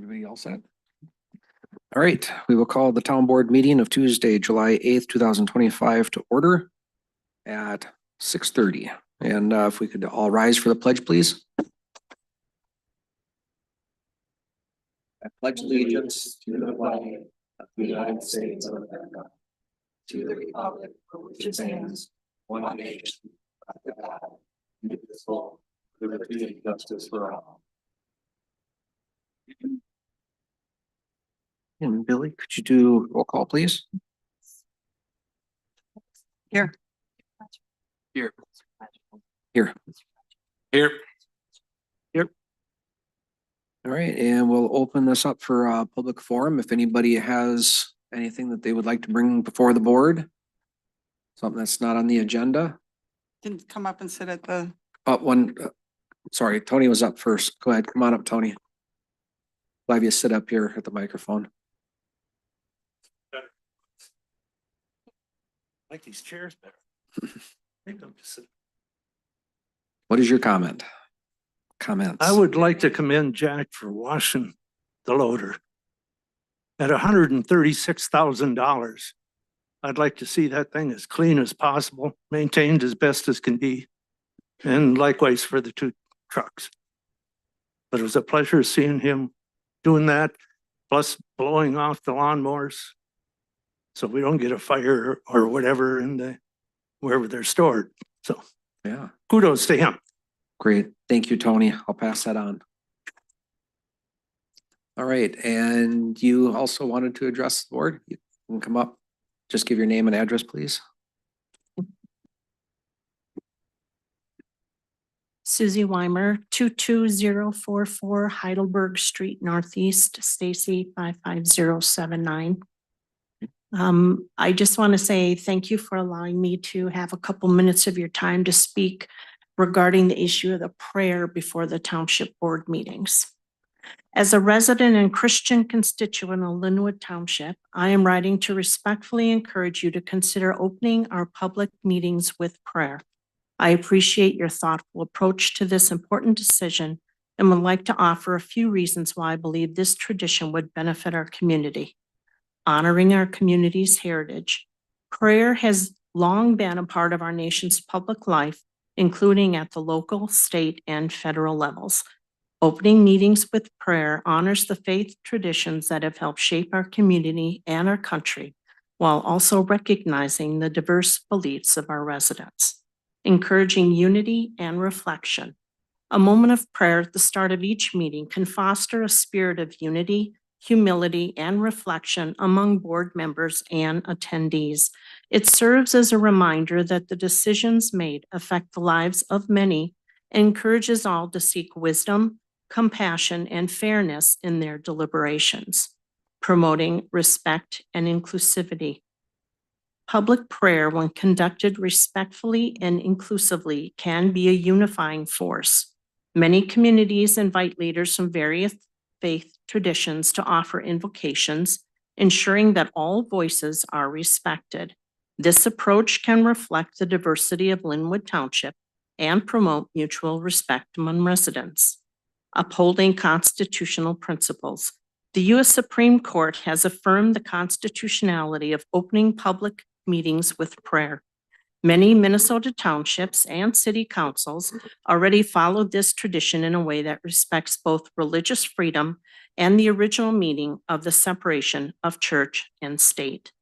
Everybody all set? All right, we will call the town board meeting of Tuesday, July 8th, 2025 to order at 6:30. And if we could all rise for the pledge, please. I pledge allegiance to the flag of the United States of America, to the republic for which it stands, one nation, under God, indivisible, with liberty and justice for all. And Billy, could you do roll call, please? Here. Here. Here. Here. All right, and we'll open this up for a public forum. If anybody has anything that they would like to bring before the board, something that's not on the agenda. Didn't come up and sit at the. Sorry, Tony was up first. Go ahead, come on up, Tony. We'll have you sit up here at the microphone. I like these chairs better. Make them just sit. What is your comment? Comments? I would like to commend Jack for washing the loader. At $136,000, I'd like to see that thing as clean as possible, maintained as best as can be. And likewise for the two trucks. But it was a pleasure seeing him doing that, plus blowing off the lawnmowers, so we don't get a fire or whatever in the, wherever they're stored. So Yeah, kudos to him. great. Thank you, Tony. I'll pass that on. All right, and you also wanted to address the board? You can come up. Just give your name and address, please. Susie Weimer, 22044 Heidelberg Street Northeast, Stacy 55079. I just want to say thank you for allowing me to have a couple minutes of your time to speak regarding the issue of the prayer before the township board meetings. As a resident and Christian constituent of Linwood Township, I am writing to respectfully encourage you to consider opening our public meetings with prayer. I appreciate your thoughtful approach to this important decision and would like to offer a few reasons why I believe this tradition would benefit our community. Honoring our community's heritage. Prayer has long been a part of our nation's public life, including at the local, state, and federal levels. Opening meetings with prayer honors the faith traditions that have helped shape our community and our country, while also recognizing the diverse beliefs of our residents. Encouraging unity and reflection. A moment of prayer at the start of each meeting can foster a spirit of unity, humility, and reflection among board members and attendees. It serves as a reminder that the decisions made affect the lives of many and encourages all to seek wisdom, compassion, and fairness in their deliberations, promoting respect and inclusivity. Public prayer, when conducted respectfully and inclusively, can be a unifying force. Many communities invite leaders from various faith traditions to offer invocations, ensuring that all voices are respected. This approach can reflect the diversity of Linwood Township and promote mutual respect among residents. Upholding constitutional principles. The U.S. Supreme Court has affirmed the constitutionality of opening public meetings with prayer. Many Minnesota townships and city councils already followed this tradition in a way that respects both religious freedom and the original meaning of the separation of church and state.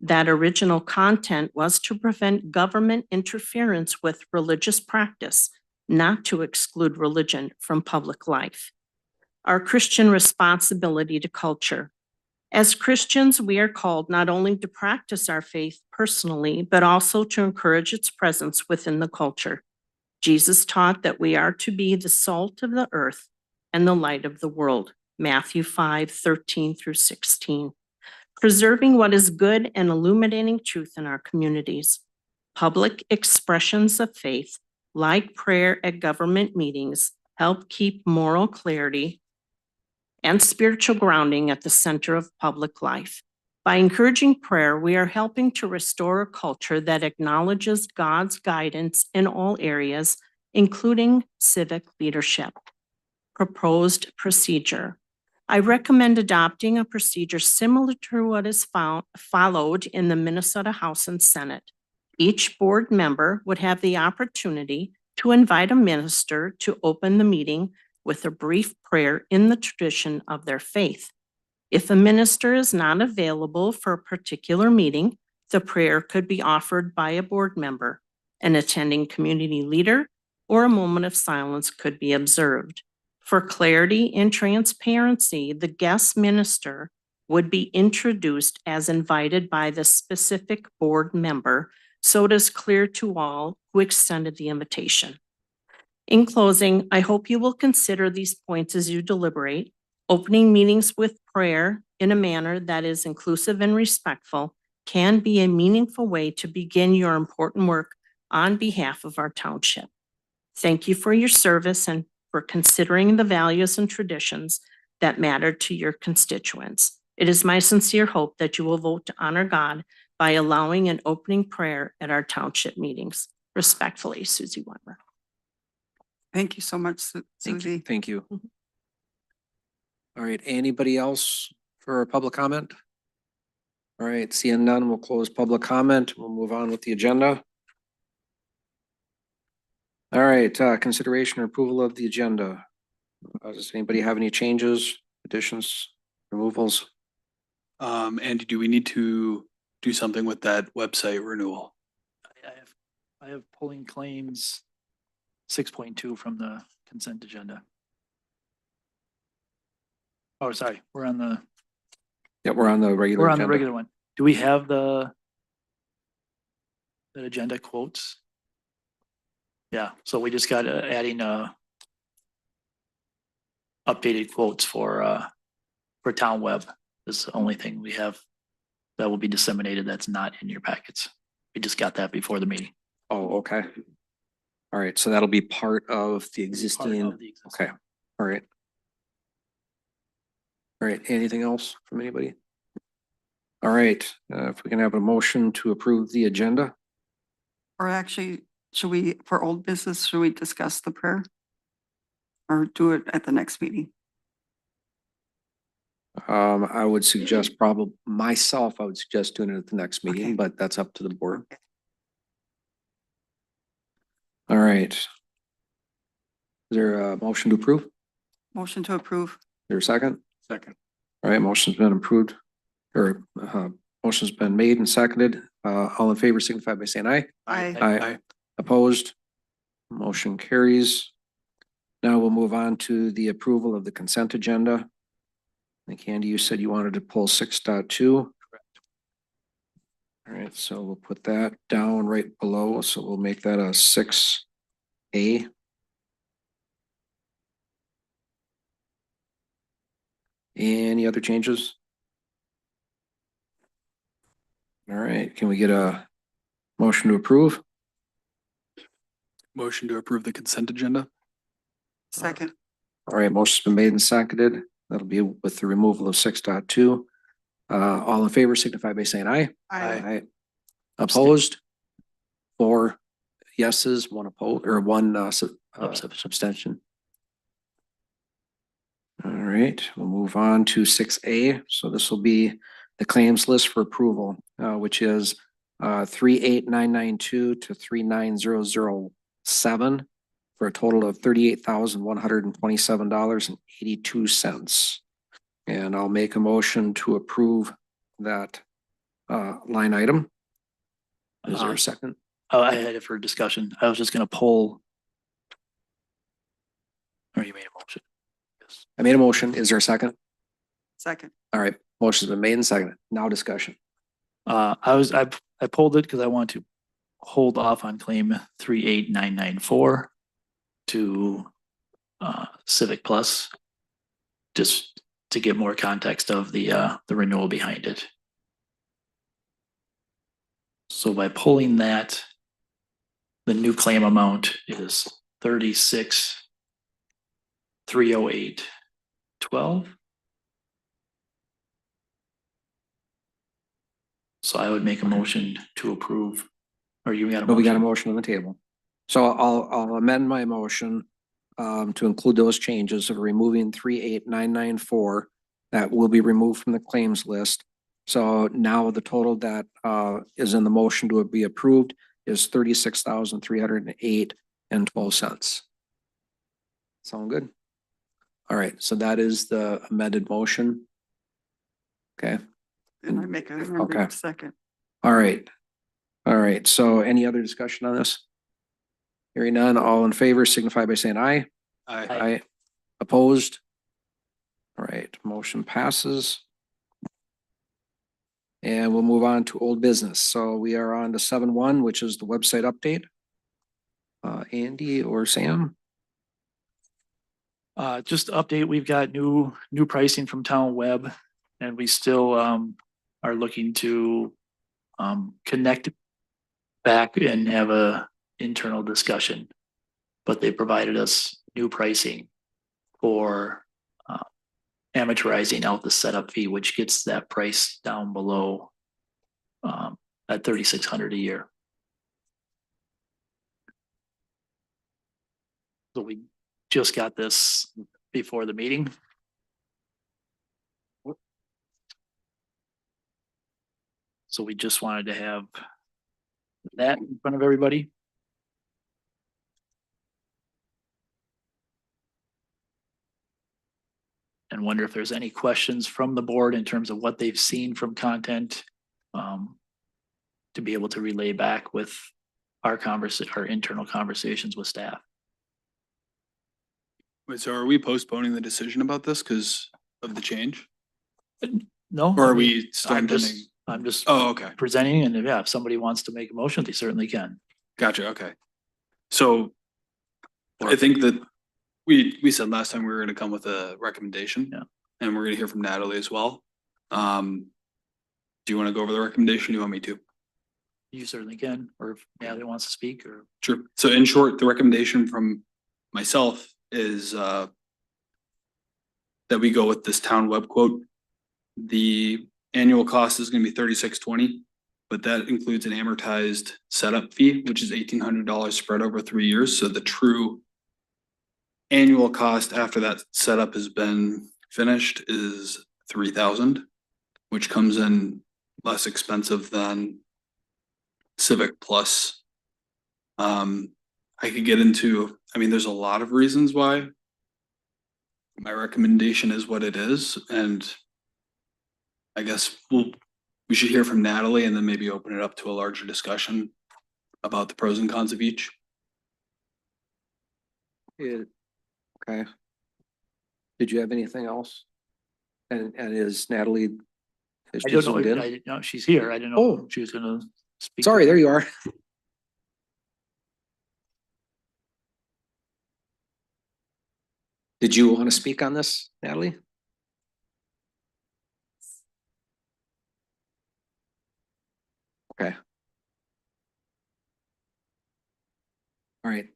That original content was to prevent government interference with religious practice, not to exclude religion from public life. Our Christian responsibility to culture. As Christians, we are called not only to practice our faith personally, but also to encourage its presence within the culture. Jesus taught that we are to be the salt of the earth and the light of the world. Matthew 5:13-16. Preserving what is good and illuminating truth in our communities. Public expressions of faith, like prayer at government meetings, help keep moral clarity and spiritual grounding at the center of public life. By encouraging prayer, we are helping to restore a culture that acknowledges God's guidance in all areas, including civic leadership. Proposed procedure. I recommend adopting a procedure similar to what is followed in the Minnesota House and Senate. Each board member would have the opportunity to invite a minister to open the meeting with a brief prayer in the tradition of their faith. If a minister is not available for a particular meeting, the prayer could be offered by a board member, an attending community leader, or a moment of silence could be observed. For clarity and transparency, the guest minister would be introduced as invited by the specific board member, so it is clear to all who extended the invitation. In closing, I hope you will consider these points as you deliberate. Opening meetings with prayer in a manner that is inclusive and respectful can be a meaningful way to begin your important work on behalf of our township. Thank you for your service and for considering the values and traditions that matter to your constituents. It is my sincere hope that you will vote to honor God by allowing an opening prayer at our township meetings. Respectfully, Susie Weimer. Thank you so much, Thank you. Susie. Thank you. Mhm. All right, anybody else for public comment? All right, seeing none, we'll close public comment. We'll move on with the agenda. All right, consideration or approval of the agenda. Does anybody have any changes, additions, removals? Andy, do we need to do something with that website renewal? I have pulling claims 6.2 from the consent agenda. Oh, sorry, we're on the Yeah, we're on the regular agenda. regular one. Do we have that agenda quotes? Yeah, so we just got adding updated quotes for Town Web. This is the only thing we have that will be disseminated that's not in your packets. We just got that before the meeting. Oh, okay. All right, so that'll be part of the Part existing, of the existing. okay, all right. All right, anything else from anybody? All right, if we can have a motion to approve the agenda. Or actually, should we, for old business, should we discuss the prayer? Or do it at the next meeting? I would suggest I would suggest doing it at the next meeting, Okay. but that's up to the board. All right. Is there a motion to approve? Is Motion to approve. there a second? Second. All right, motion's been approved, or motion's been made and seconded. All in favor signify by saying aye. Aye. Aye. Opposed? Motion carries. Now we'll move on to the approval of the consent agenda. I think Andy, you said you wanted to pull 6.2. All right, so we'll put that down right below. So we'll make that a 6A. Any other changes? All right, can we get a motion to approve? Motion to approve the consent agenda? Second. All right, motion's been made and seconded. That'll be with the removal of 6.2. All in favor signify by saying aye. Aye. Opposed? 4 yeses, 1 opposed, or 1 abstention. All right, we'll move on to 6A. So this will be the claims list for approval, which is 38992 to 39007 for a total of $38,127.82. And I'll make a motion to approve that line item. Is there a second? Oh, I had it for discussion. I was just gonna pull. Or you made a motion. Yes. I made a motion. Is there a second? Second. All right, motion's been made and seconded. Now discussion. I pulled it because I want to hold off on claim 38994 to Civic Plus. Just to get more context of the renewal behind it. So by pulling that, the new claim amount is 36,308.12. So I would make a motion to approve, or you got a But we got a motion? motion on the table. So I'll amend my motion to include those changes of removing 38994 that will be removed from the claims list. So now the total that is in the motion to be approved is 36,308.12. Sound good? All right, so that is the amended motion. Okay, And I make a Okay. second. all right. All right, so any other discussion on this? Hearing none, all in favor signify by saying aye. Aye. Aye. Opposed? All right, motion passes. And we'll move on to old business. So we are on to 7.1, which is the website update. Andy or Sam? Just to update, we've got new pricing from Town Web, and we still are looking to connect back and have a internal discussion. But they provided us new pricing for amortizing out the setup fee, which gets that price down below at $3,600 a year. So we just got this before the meeting. So we just wanted to have that in front of everybody. And wonder if there's any questions from the board in terms of what they've seen from content. To be able to relay back with our internal conversations with staff. Wait, so are we postponing the decision about this because of the change? No? Or I are mean, we still intending? I'm just Oh, okay. presenting, and yeah, if somebody wants to make a motion, they certainly can. Gotcha. Okay. So I think that we said last time we were gonna come with a recommendation. Yeah. And we're gonna hear from Natalie as well. Do you want to go over the recommendation? Do you want me to? You certainly can, or if Natalie wants to speak, or Sure. So in short, the recommendation from myself is that we go with this town web quote. The annual cost is gonna be $36.20, but that includes an amortized setup fee, which is $1,800 spread over 3 years. So the true annual cost after that setup has been finished is $3,000, which comes in less expensive than Civic Plus. I could get into, I mean, there's a lot of reasons why my recommendation is what it is, and I guess we should hear from Natalie and then maybe open it up to a larger discussion about the pros and cons of each. Okay. Did you have anything else? And is Natalie? Is I she don't know. zoomed in? I didn't know she's here. I didn't know Oh. if she was gonna speak. Sorry, there you are. Did you want to speak on this, Natalie? Okay. All right.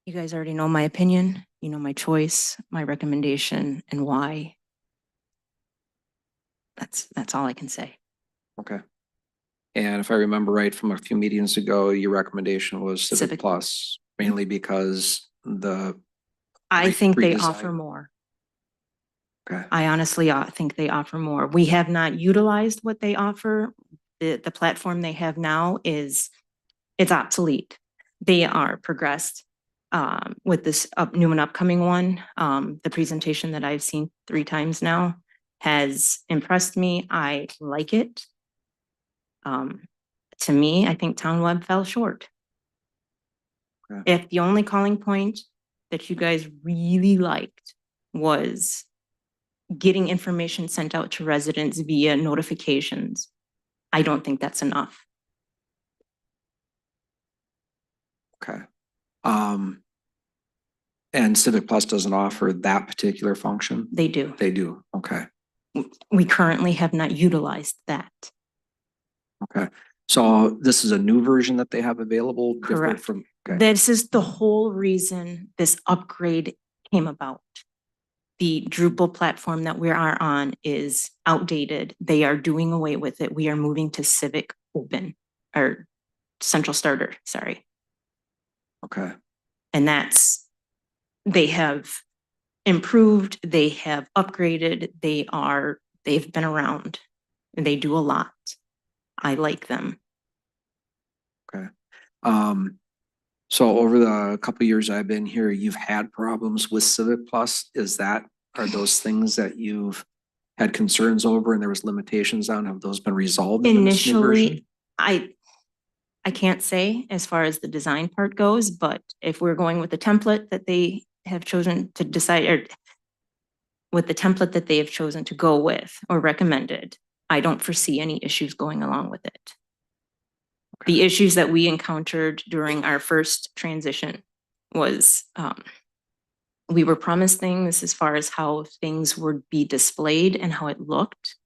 You guys already know my opinion, you know my choice, my recommendation, and why. That's all I can say. Okay. And if I remember right from a few meetings ago, your recommendation was Civic Civic. Plus, mainly because I think they redesign. offer more. Okay. I honestly think they offer more. We have not utilized what they offer. The platform they have now it's obsolete. They are progressed with this new and upcoming one. The presentation that I've seen 3 times now has impressed me. I like it. To me, I think Town Web fell short. Okay. If the only calling point that you guys really liked was getting information sent out to residents via notifications, I don't think that's enough. Okay. And Civic Plus doesn't offer that particular function? They do. They do. Okay. We currently have not utilized that. Okay. So this is a new version that they have available? different Correct. From, okay. This is the whole reason this upgrade came about. The Drupal platform that we are on is outdated. They are doing away with it. We are moving to Civic Open or Central Starter, sorry. Okay. And they have improved, they have upgraded, they've been around and they do a lot. I like them. Okay. So over the couple of years I've been here, you've had problems with Civic Plus. Are those things that you've had concerns over and there was limitations on? Have those been resolved in this new version? Initially, I can't say as far as the design part goes, but if we're going with the template that they have chosen to decide, or with the template that they have chosen to go with or recommended, I don't foresee any issues going along with it. The issues that we encountered during our first transition was we were promised things as far as how things would be displayed and how it looked,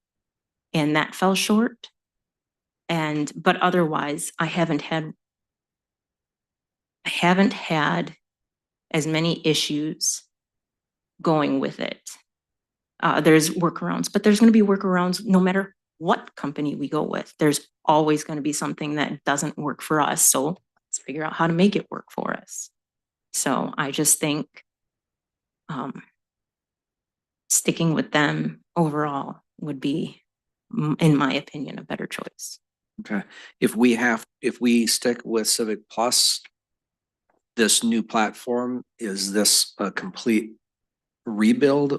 and that fell short. But otherwise, I haven't had as many issues going with it. There's workarounds, but there's going to be workarounds no matter what company we go with. There's always going to be something that doesn't work for us. So let's figure out how to make it work for us. So I just think sticking with them overall would be, in my opinion, a better choice. Okay. If we stick with Civic Plus, this new platform, is this a complete rebuild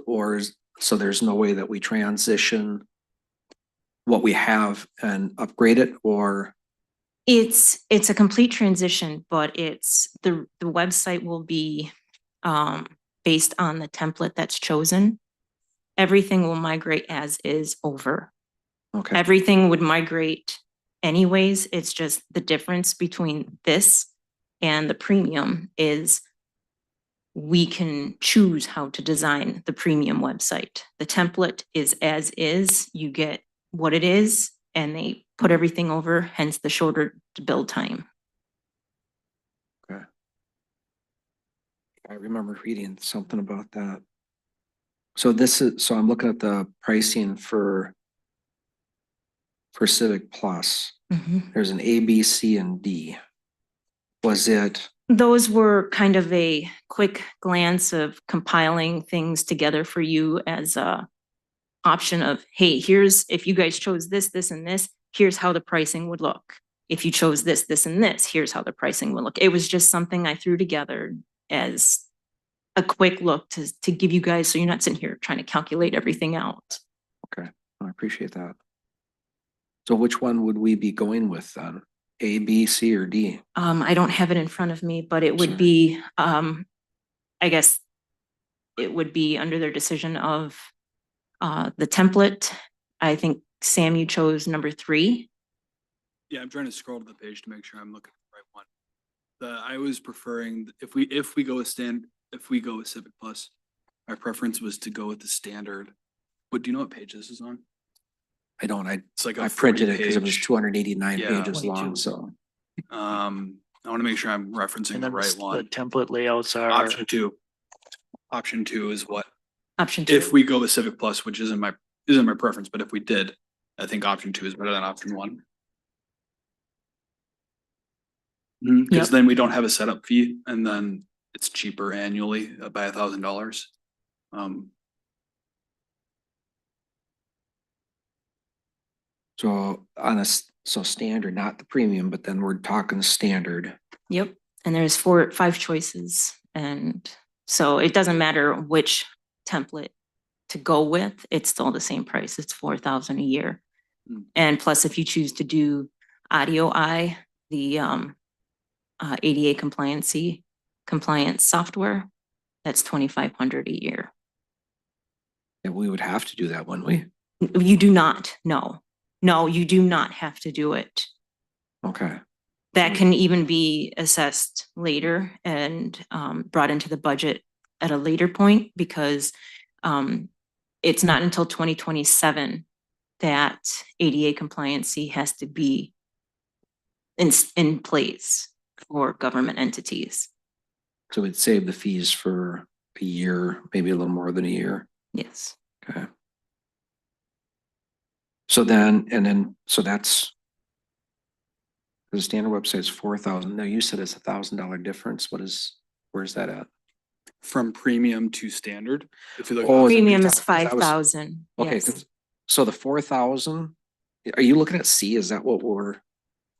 so there's no way that we transition what we have and upgrade it, or? It's a complete transition, but the website will be based on the template that's chosen. Everything will migrate as is over. Okay. Everything would migrate anyways. It's just the difference between this and the premium is we can choose how to design the premium website. The template is as is, you get what it is, and they put everything over, hence the shorter build time. Okay. I remember reading something about that. So I'm looking at the pricing for Civic Plus. There's an A, B, C, and D. Was it? Those were kind of a quick glance of compiling things together for you as a option of, hey, if you guys chose this, this, and this, here's how the pricing would look. If you chose this, this, and this, here's how the pricing would look. It was just something I threw together as a quick look to give you guys, so you're not sitting here trying to calculate everything out. Okay, I appreciate that. So which one would we be going with then? A, B, C, or D? I don't have it in front of me, but it would Sorry. be, I guess it would be under their decision of the template. I think, Sam, you chose number 3. Yeah, I'm trying to scroll to the page to make sure I'm looking at the right one. I was preferring, if we go with Civic Plus, our preference was to go with the standard. But do you know what page this is on? I don't, It's like I a printed it because it was 40-page. 289 Yeah. pages long, 22. so. I want to make sure I'm referencing And the then right the one. template layouts are. Option 2. Option 2 is what, Option 2. if we go with Civic Plus, which isn't my preference, but if we did, I think option 2 is better than option 1. Because Yep. then we don't have a setup fee, and then it's cheaper annually by $1,000. So so standard, not the premium, but then we're talking standard. Yep. And there's 5 choices. And so it doesn't matter which template to go with, it's still the same price. It's $4,000 a year. And plus, if you choose to do AudioEye, the ADA compliance software, that's $2,500 a year. And we would have to do that, wouldn't we? You do not, no. No, you do not have to do it. Okay. That can even be assessed later and brought into the budget at a later point, because it's not until 2027 that ADA compliancy has to be in place for government entities. So we'd save the fees for a year, maybe a little more than a year. Yes. Okay. So that's The standard website's 4,000. No, you said it's $1,000 difference. Where's that at? From premium to standard. If you look. Oh, is it Premium retail? is 'Cause I was- 5,000. Okay, Yes. so the 4,000, are you looking at C? Is that what we're,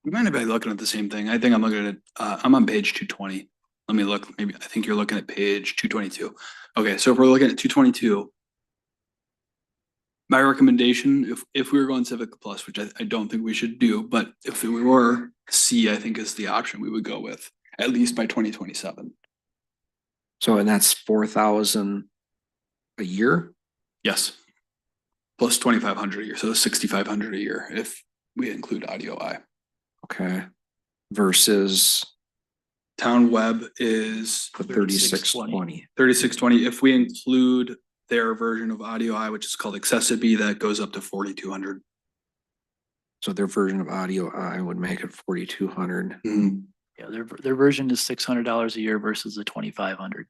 We might have been looking at the same thing. I think I'm looking at it, I'm on page 220. Let me look, maybe, I think you're looking at page 222. Okay, so if we're looking at 222. My recommendation, if we were going Civic Plus, which I don't think we should do, but if we were, C, I think is the option we would go with, at least by 2027. so and that's 4,000 a year? Yes. Plus 2,500 a year, so 6,500 a year if we include audio I. Okay. Versus Town web is the 3620. 3620. If we include their version of audio I, which is called Accessibility, that goes up to 4,200. So their version of audio I would make it 4,200. Yeah, their version is $600 a year versus the 2,500.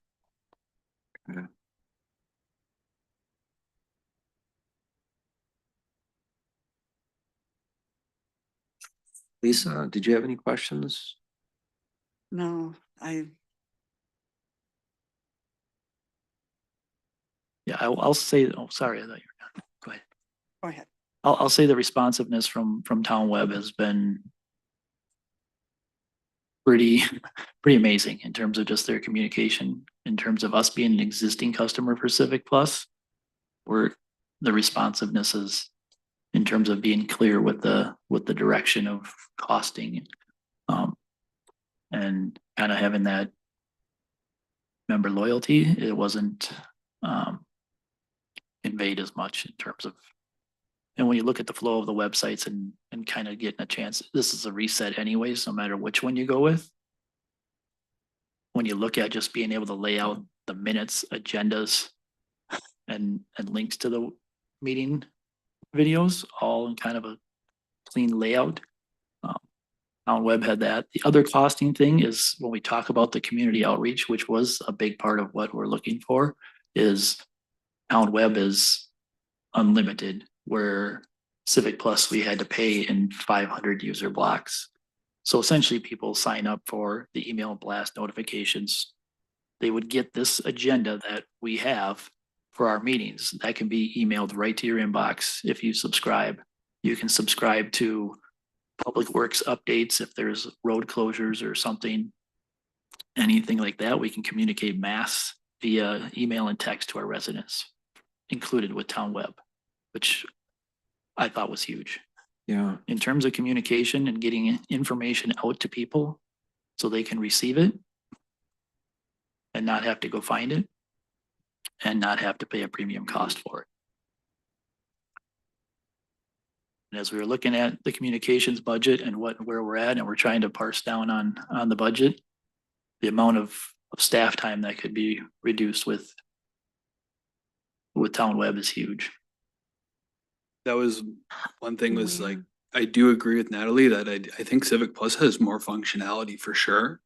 Lisa, did you have any questions? No, Yeah, I'll say, oh, sorry, I thought you were done. Go ahead. go ahead. I'll say the responsiveness from Town Web has been pretty amazing in terms of just their communication, in terms of us being an existing customer for Civic Plus. Where the responsiveness is in terms of being clear with the direction of costing. And kind of having that member loyalty, it wasn't conveyed as much in terms of. And when you look at the flow of the websites and kind of getting a chance, this is a reset anyways, no matter which one you go with. When you look at just being able to lay out the minutes, agendas, and links to the meeting videos, all in kind of a clean layout. Town Web had that. The other costing thing is when we talk about the community outreach, which was a big part of what we're looking for, is Town Web is unlimited, where Civic Plus, we had to pay in 500 user blocks. So essentially people sign up for the email blast notifications. They would get this agenda that we have for our meetings. That can be emailed right to your inbox if you subscribe. You can subscribe to Public Works updates if there's road closures or something. Anything like that, we can communicate mass via email and text to our residents, included with Town Web, which I thought was huge. Yeah. In terms of communication and getting information out to people so they can receive it and not have to go find it and not have to pay a premium cost for it. And as we were looking at the communications budget and where we're at, and we're trying to parse down on the budget, the amount of staff time that could be reduced with Town Web is huge. That was, one thing was like, I do agree with Natalie that I think Civic Plus has more functionality for sure.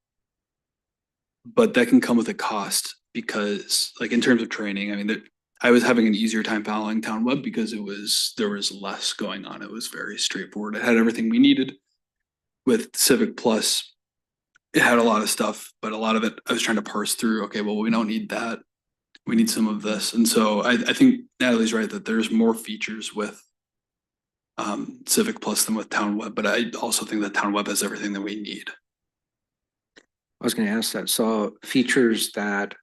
But that can come with a cost because like in terms of training, I mean, I was having an easier time following Town Web because there was less going on. It was very straightforward. It had everything we needed. With Civic Plus, it had a lot of stuff, but a lot of it I was trying to parse through. Okay, well, we don't need that. We need some of this. And so I think Natalie's right that there's more features with Civic Plus than with Town Web, but I also think that Town Web has everything that we need. I was gonna ask that. So features that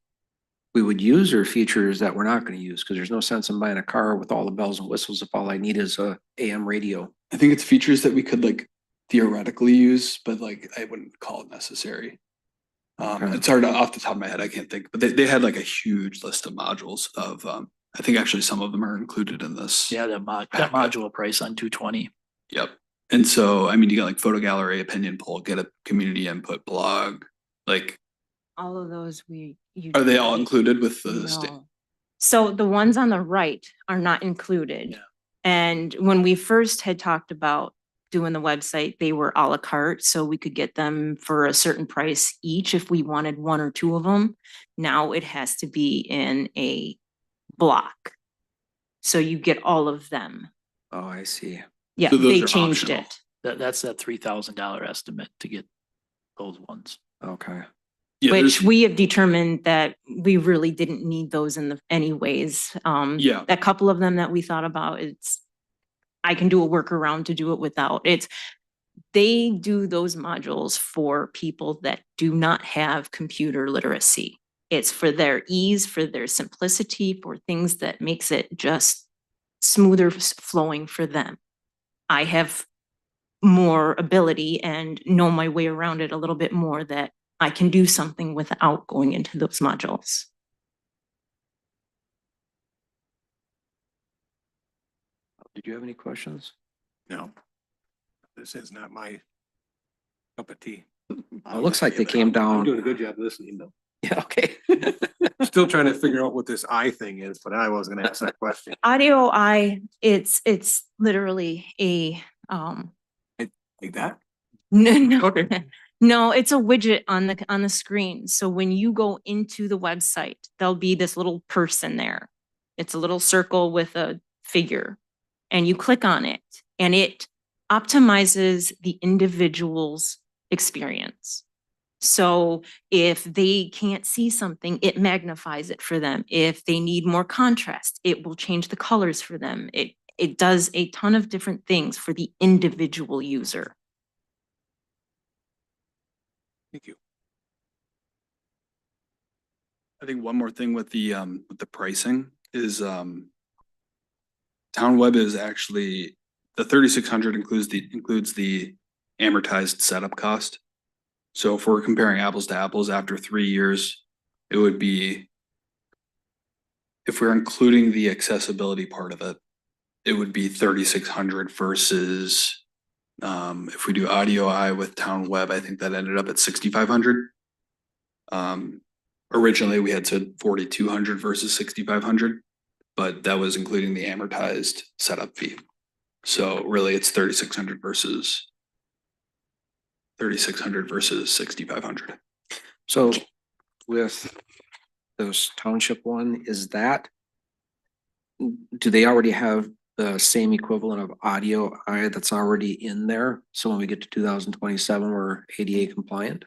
we would use or features that we're not gonna use? Because there's no sense in buying a car with all the bells and whistles if all I need is a AM radio. I think it's features that we could like theoretically use, but like I wouldn't call it necessary. Okay. It's hard off the top of my head, I can't think, but they had like a huge list of modules of I think actually some of them are included in this. Yeah, that module price on 220. Yep. And so I mean you got like photo gallery, opinion poll, get a community input blog, like All of those are they all included with the No. So the ones on the right are not included. Yeah. And when we first had talked about doing the website, they were à la carte, so we could get them for a certain price each if we wanted one or two of them. Now it has to be in a block. So you get all of them. Oh, I see. Yeah, So those they are changed optional. it. That's that $3,000 estimate to get those ones. Okay. Yeah, Which there's- we have determined that we really didn't need those in the anyways. Yeah. A couple of them that we thought about, I can do a workaround to do it without. They do those modules for people that do not have computer literacy. It's for their ease, for their simplicity, for things that makes it just smoother flowing for them. I have more ability and know my way around it a little bit more, that I can do something without going into those modules. Did you have any questions? No. This is not my cup of tea. It looks like they came I'm down. doing a good job listening though. Yeah, okay. Still trying to figure out what this I thing is, but I was gonna ask that question. Audio it's literally a, Like that? no, Okay. no, it's a widget on the screen. So when you go into the website, there'll be this little person there. It's a little circle with a figure, and you click on it and it optimizes the individual's experience. So if they can't see something, it magnifies it for them. If they need more contrast, it will change the colors for them. It does a ton of different things for the individual user. Thank you. I think one more thing with the pricing is, Town Web is actually, the 3,600 includes the amortized setup cost. So if we're comparing apples to apples after 3 years, it would be, if we're including the accessibility part of it, it would be 3,600 versus, if we do audio eye with Town Web, I think that ended up at 6,500. Originally we had said 4,200 versus 6,500, but that was including the amortized setup fee. So really it's 3,600 versus 6,500. So with this township one, is that, do they already have the same equivalent of audio I that's already in there? So when we get to 2027, we're ADA compliant?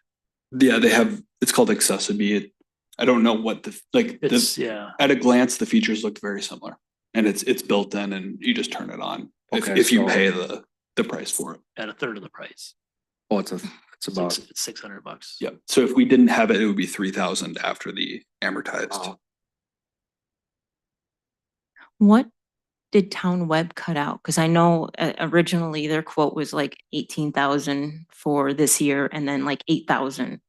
Yeah, they have, it's called Accessibility. I don't know what It's, yeah, at a glance, the features look very similar, and it's built in and you just turn it on. Okay, If you so- pay the price for it. at a third of the price. Oh, it's about, It's $600. Yep. So if we didn't have it, it would be 3,000 after the amortized. Oh. What did Town Web cut out? Because I know originally their quote was like 18,000 for this year and then like 8,000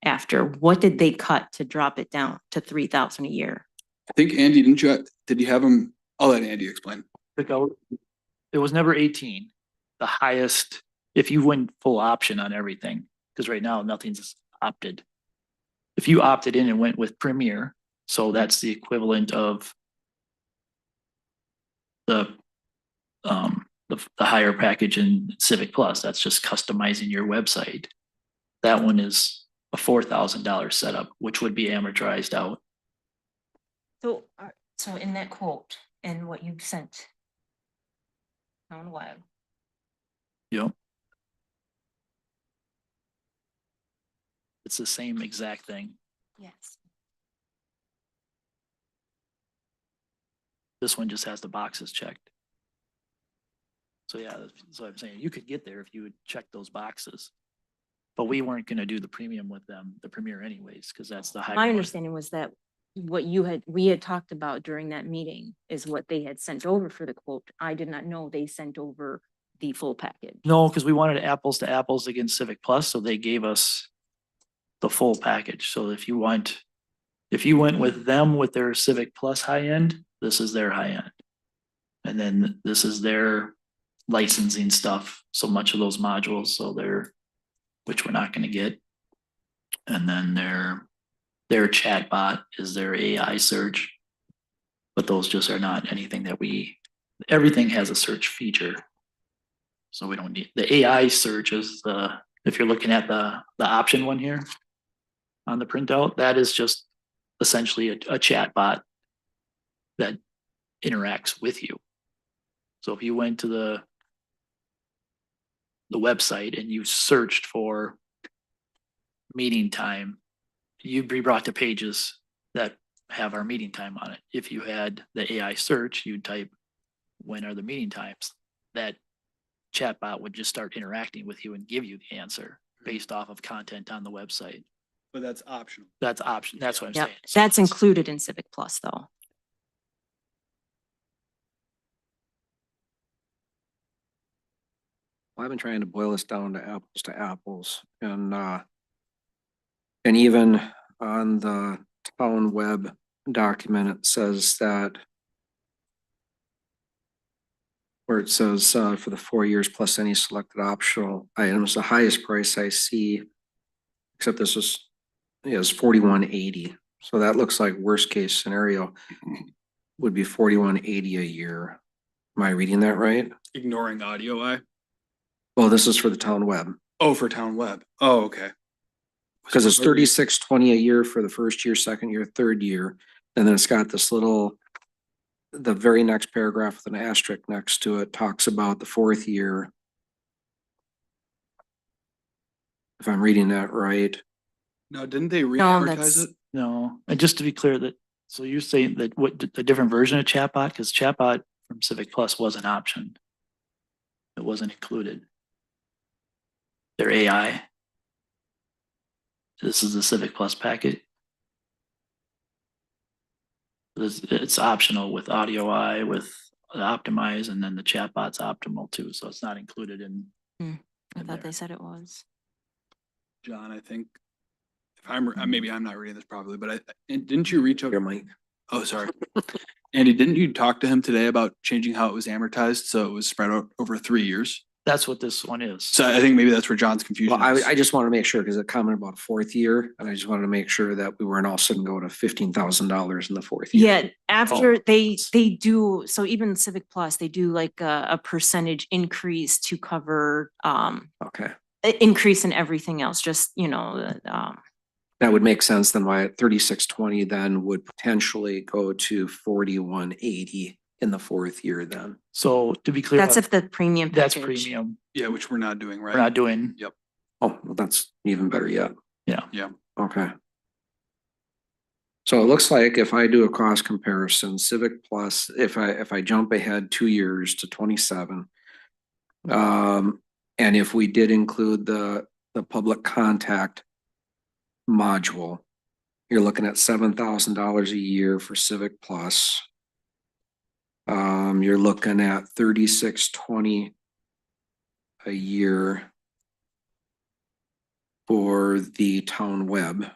after. What did they cut to drop it down to 3,000 a year? I think Andy, did you have him? I'll let Andy explain. It was never 18. The highest, if you went full option on everything, because right now nothing's opted. If you opted in and went with Premier, so that's the equivalent of the higher package in Civic Plus, that's just customizing your website. That one is a $4,000 setup, which would be amortized out. So, so in that quote and what you sent Town Web, Yep. It's the same exact thing. yes. This one just has the boxes checked. So yeah, that's what I'm saying. You could get there if you would check those boxes. But we weren't gonna do the premium with them, the Premier anyways, because that's the high. My understanding was that what we had talked about during that meeting is what they had sent over for the quote. I did not know they sent over the full package. No, because we wanted apples to apples against Civic Plus, so they gave us the full package. So if you went with them with their Civic Plus high end, this is their high end. And then this is their licensing stuff, so much of those modules, so which we're not gonna get. And then their chat bot is their AI search. But those just are not anything that everything has a search feature. So we don't need, the AI search is if you're looking at the option one here on the printout, that is just essentially a chat bot that interacts with you. So if you went to the website and you searched for meeting time, you'd be brought to pages that have our meeting time on it. If you had the AI search, you'd type, when are the meeting times? That chatbot would just start interacting with you and give you the answer based off of content on the website. But that's optional. That's option. That's what I'm Yep, saying. So that's it's- included in Civic Plus though. Well, I've been trying to boil this down to apples and even on the town web document, it says that where it says for the 4 years plus any selected optional items, the highest price I see, except this is 4180. So that looks like worst case scenario would be 4180 a year. Am I reading that right? Ignoring audio eye. Well, this is for the town web. Oh, for town web. Oh, okay. Because it's 3620 a year for the first year, second year, third year. And then it's got this little, the very next paragraph with an asterisk next to it talks about the fourth year. If I'm reading that right. No, didn't they No, re-advertise that's- it? No, and just to be clear that, so you're saying that what the different version of chatbot, because chatbot from Civic Plus was an option. It wasn't included. Their AI. This is the Civic Plus packet. It's optional with Audio Eye, with Optimize, and then the chatbot's optimal too, so it's not included in. I in thought there. they said it was. John, I think. If maybe I'm not reading this properly, but didn't you reach out? Your mic. Oh, sorry. Andy, didn't you talk to him today about changing how it was amortized so it was spread out over 3 years? That's what this one is. So I think maybe that's where John's confusion Well, is. I just want to make sure because it commented about fourth year and I just wanted to make sure that we weren't all of a sudden go to $15,000 in the fourth year. Yeah, after they do, so even Civic Plus, they do like a percentage increase to cover Okay. increase in everything else, just, That would make sense then why 3620 then would potentially go to 4180 in the fourth year then. So to be clear. that's if the premium That's package. premium. Yeah, which we're not doing, right? We're not doing, Oh, well, that's even better yet. Yeah. Yeah. Okay. So it looks like if I do a cost comparison, Civic Plus, if I jump ahead 2 years to 27. And if we did include the public contact module, you're looking at $7,000 a year for Civic Plus. You're looking at 3620 a year for the town web. I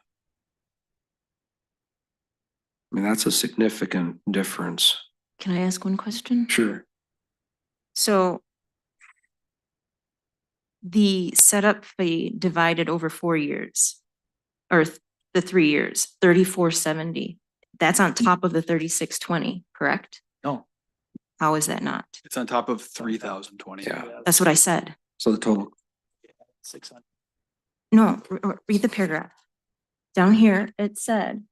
mean, that's a significant difference. Can I ask one question? Sure. So the setup fee divided over 4 years, or the 3 years, 3470. That's on top of the 3620, correct? no. How is that not? It's on top of 3,020. Yeah. That's what I said. So the total, 600. No, read the paragraph. Down here, it said,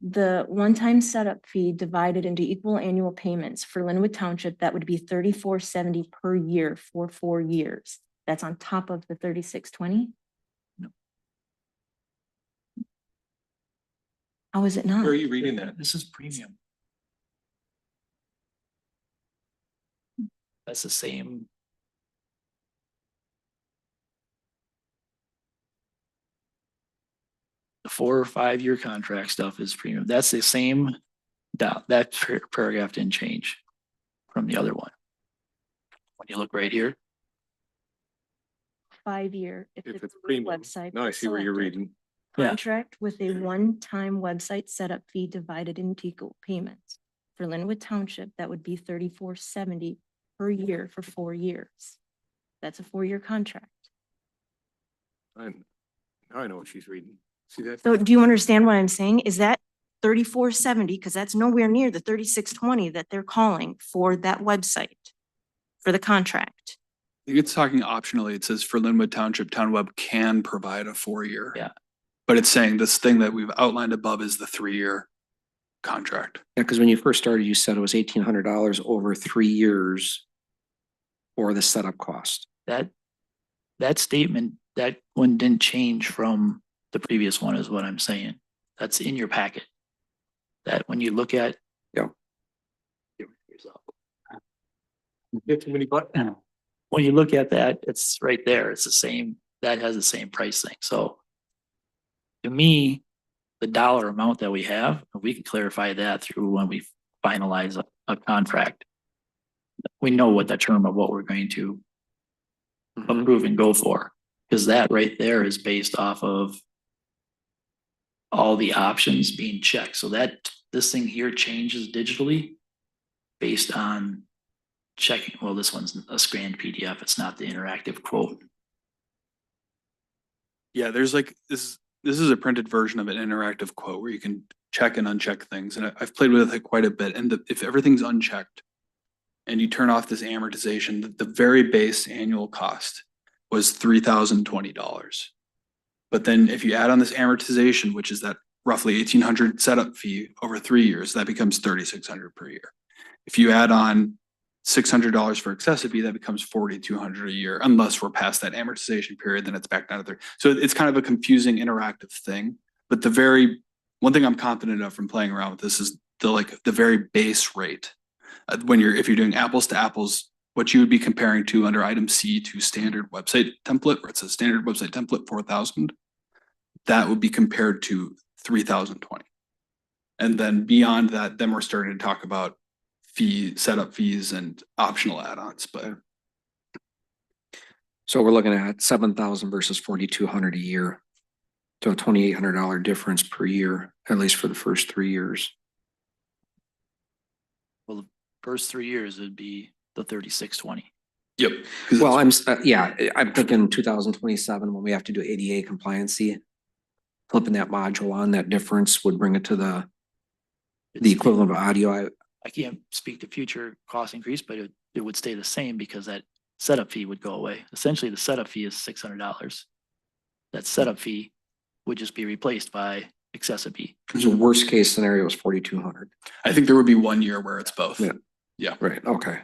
the one-time setup fee divided into equal annual payments for Linwood Township, that would be 3470 per year for 4 years. That's on top of the 3620? No. How is it not? Where are you reading that? This is premium. That's the same. The 4 or 5 year contract stuff is premium. That's the same. That paragraph didn't change from the other one. When you look right here, 5 year. If it's a premium. Website. Now I see where you're selected. reading. Yeah. Contract with a one-time website setup fee divided into equal payments. For Linwood Township, that would be 3470 per year for 4 years. That's a 4-year contract. Now I know what she's reading. See that? So do you understand what I'm saying? Is that 3470? Because that's nowhere near the 3620 that they're calling for that website for the contract. I think it's talking optionally. It says for Linwood Township, Town Web can provide a 4-year. Yeah. But it's saying this thing that we've outlined above is the 3-year contract. yeah, because when you first started, you said it was $1,800 over 3 years for the setup cost. that that statement, that one didn't change from the previous one is what I'm saying. That's in your packet. That when you look at. Yeah. When you look at that, it's right there. It's the same, that has the same price thing. So to me, the dollar amount that we have, we can clarify that through when we finalize a contract. We know what the term of what we're going to approve and go for, because that right there is based off of all the options being checked. So that this thing here changes digitally based on checking. Well, this one's a scanned PDF. It's not the interactive quote. Yeah, there's like, this is a printed version of an interactive quote where you can check and uncheck things. And I've played with it quite a bit. And if everything's unchecked and you turn off this amortization, the very base annual cost was $3,020. But then if you add on this amortization, which is that roughly 1,800 setup fee over 3 years, that becomes 3,600 per year. If you add on $600 for accessibility, that becomes 4,200 a year, unless we're past that amortization period, then it's back down to 30. So it's kind of a confusing interactive thing. But one thing I'm confident of from playing around with this is the very base rate. If you're doing apples to apples, what you would be comparing to under item C to standard website template, where it says standard website template 4,000, that would be compared to 3,020. And then beyond that, then we're starting to talk about setup fees and optional add-ons, but. So we're looking at 7,000 versus 4,200 a year. So a $2,800 difference per year, at least for the first 3 years. Well, the first 3 years would be the 3,620. Yep. Well, I'm thinking 2027 when we have to do ADA compliancy. Flipping that module on, that difference would bring it to the equivalent of audio. I can't speak to future cost increase, but it would stay the same because that setup fee would go away. Essentially, the setup fee is $600. That setup fee would just be replaced by accessibility. So worst case scenario is 4,200. I think there would be 1 year where it's both. Yeah. Right, okay.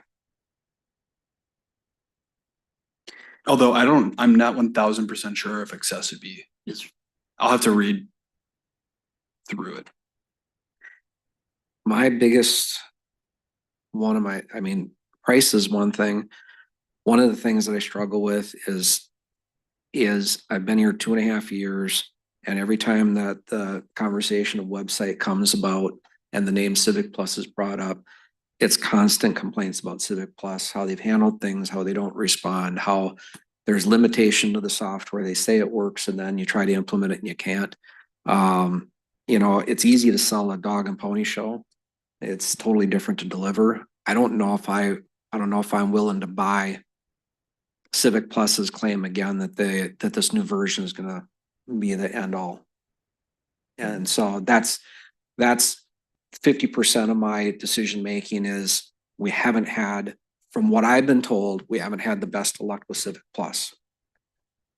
Although I'm not 1,000% sure if accessibility is, I'll have to read through it. My biggest price is one thing. One of the things that I struggle with is I've been here 2.5 years, and every time that the conversation of website comes about and the name Civic Plus is brought up, it's constant complaints about Civic Plus, how they've handled things, how they don't respond, how there's limitation to the software. They say it works and then you try to implement it and you can't. It's easy to sell a dog and pony show. It's totally different to deliver. I don't know if I'm willing to buy Civic Plus's claim again that this new version is going to be the end all. And so that's 50% of my decision making is from what I've been told, we haven't had the best of luck with Civic Plus.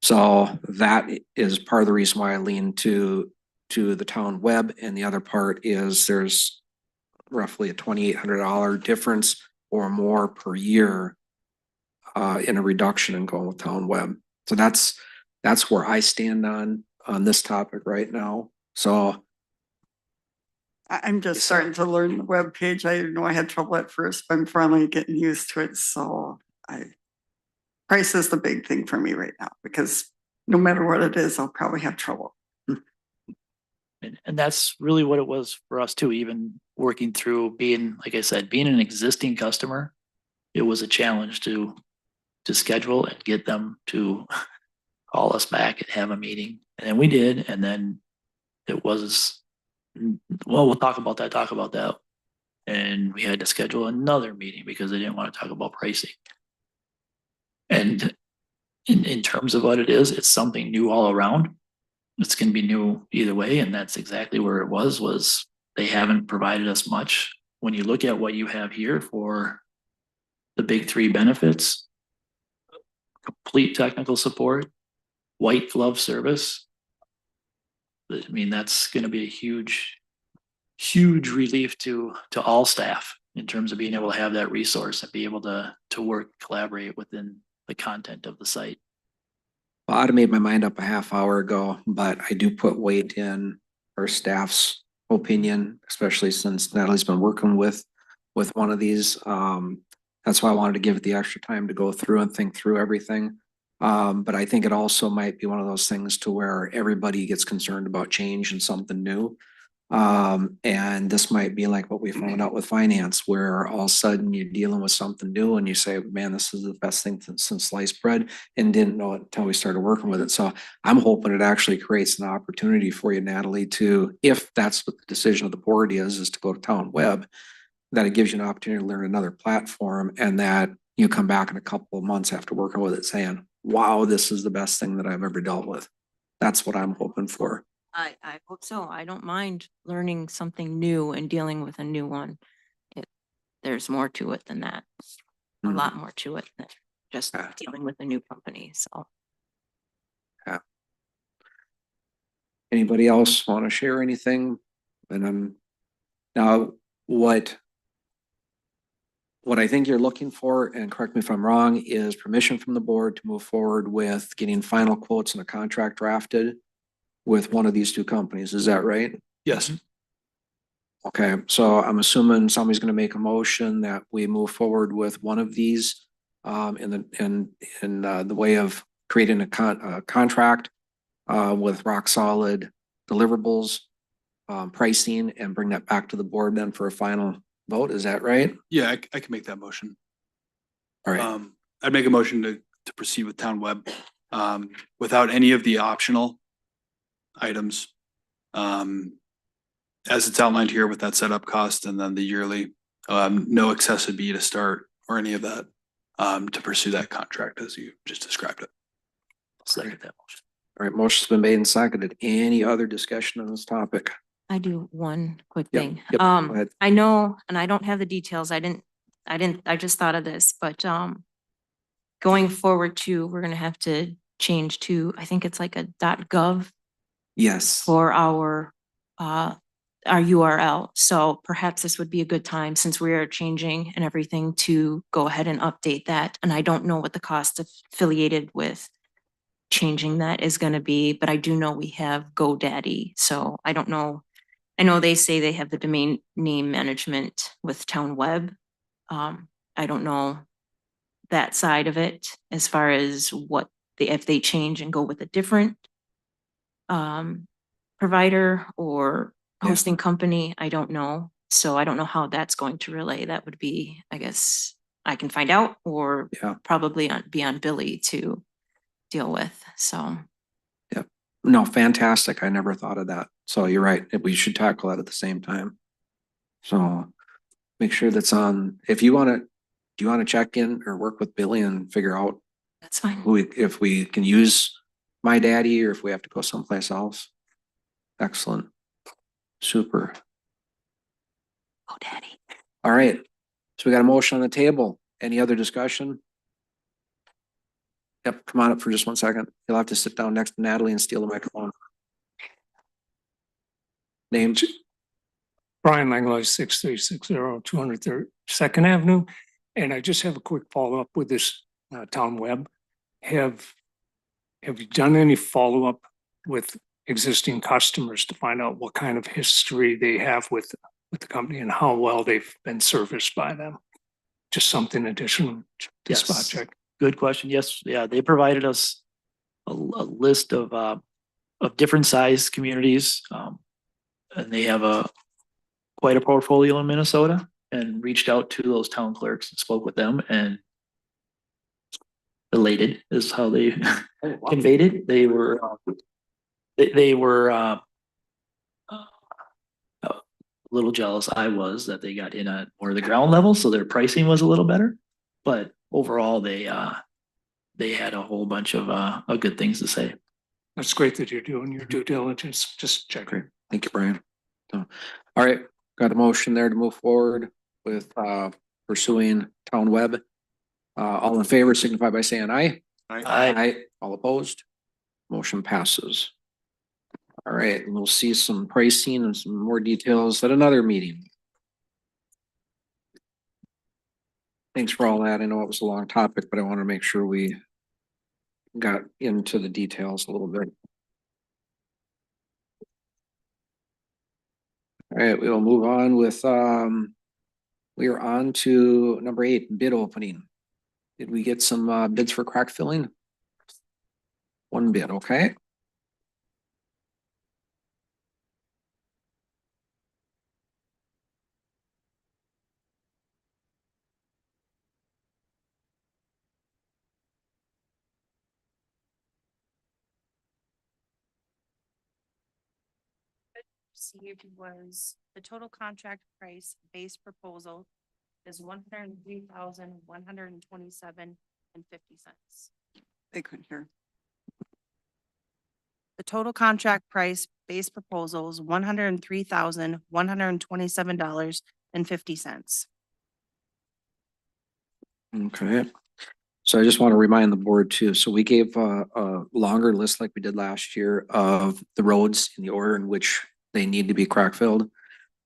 So that is part of the reason why I lean to the town web, and the other part is there's roughly a $2,800 difference or more per year in a reduction in going with town web. So that's where I stand on this topic right now. So I'm just starting to learn the web page. I didn't know I had trouble at first, but I'm finally getting used to it. So price is the big thing for me right now, because no matter what it is, I'll probably have trouble. And that's really what it was for us too, even working through being, like I said, being an existing customer, it was a challenge to schedule and get them to call us back and have a meeting. And then we did, and then it was, well, we'll talk about that. And we had to schedule another meeting because they didn't want to talk about pricing. And in terms of what it is, it's something new all around. It's going to be new either way. And that's exactly where it was they haven't provided us much. When you look at what you have here for the big three benefits, complete technical support, white glove service. I mean, that's going to be a huge relief to all staff in terms of being able to have that resource and be able to work, collaborate within the content of the site. I made my mind up a half hour ago, but I do put weight in our staff's opinion, especially since Natalie's been working with one of these. That's why I wanted to give it the extra time to go through and think through everything. But I think it also might be one of those things to where everybody gets concerned about change and something new. And this might be like what we found out with finance, where all of a sudden you're dealing with something new and you say, man, this is the best thing since sliced bread, and didn't know it until we started working with it. So I'm hoping it actually creates an opportunity for you, Natalie, to, if that's what the decision of the board is to go to Town Web, that it gives you an opportunity to learn another platform, and that you come back in a couple of months after working with it saying, wow, this is the best thing that I've ever dealt with. That's what I'm hoping for. I hope so. I don't mind learning something new and dealing with a new one. There's more to it than that. A lot more to it than just Yeah. dealing with a new company, so. Anybody else want to share anything? And now what I think you're looking for, and correct me if I'm wrong, is permission from the board to move forward with getting final quotes and a contract drafted with one of these two companies. Is that right? Yes. Okay, so I'm assuming somebody's gonna make a motion that we move forward with one of these in the way of creating a contract with rock solid deliverables, pricing, and bring that back to the board then for a final vote. Is that right? Yeah, I can make that motion. All right, I'd make a motion to proceed with Town Web, without any of the optional items. As it's outlined here with that setup cost and then the yearly, no excessive fee to start or any of that, to pursue that contract as you just described it. Second that motion. all right, motion's been made and seconded. Any other discussion on this topic? I do one quick Yep, thing. yep, go ahead. I know, and I don't have the details. I just thought of this, but, going forward too, we're gonna have to change to, I think it's like a .gov Yes. for our URL. So perhaps this would be a good time, since we are changing and everything, to go ahead and update that. And I don't know what the cost affiliated with changing that is gonna be, but I do know we have GoDaddy, so I don't know. I know they say they have the domain name management with Town Web. I don't know that side of it as far as what if they change and go with a different provider or Yeah. hosting company, I don't know. So I don't know how that's going to relay. That would be, I guess, I can find out, or Yeah. probably be on Billy to deal with, so. No, fantastic. I never thought of that. So you're right. We should tackle that at the same time. So make sure that's on, if you want to, do you want to check in or work with Billy and figure out That's fine. if we can use My Daddy or if we have to go someplace else? Excellent. Super. GoDaddy. All right. So we got a motion on the table. Any other discussion? Yep, come on up for just 1 second. You'll have to sit down next to Natalie and steal the microphone. Name? Brian Langlois, 6360 232nd Avenue. And I just have a quick follow-up with this Town Web. Have you done any follow-up with existing customers to find out what kind of history they have with the company and how well they've been serviced by them? Just something additional to Yes. spot check. Good question. Yes, yeah, they provided us a list of different size communities. And they have quite a portfolio in Minnesota, and reached out to those town clerks and spoke with them, and elated is how they conveyed it. They were a little jealous. I was that they got in at more of the ground level, so their pricing was a little better. But overall, they had a whole bunch of good things to say. That's great that you're doing your due diligence. Just checking. Great. Thank you, Brian. So, all right, got a motion there to move forward with pursuing Town Web. All in favor signify by saying aye. Aye. All opposed? Motion passes. All right, and we'll see some pricing and some more details at another meeting. Thanks for all that. I know it was a long topic, but I want to make sure we got into the details a little bit. All right, we will move on with, we are on to number 8, bid opening. Did we get some bids for crack filling? One bid, okay. Received was the total contract price base proposal is $103,127.50. They couldn't hear. The total contract price base proposal is $103,127.50. Okay. So I just want to remind the board too, so we gave a longer list like we did last year of the roads in the order in which they need to be crack filled.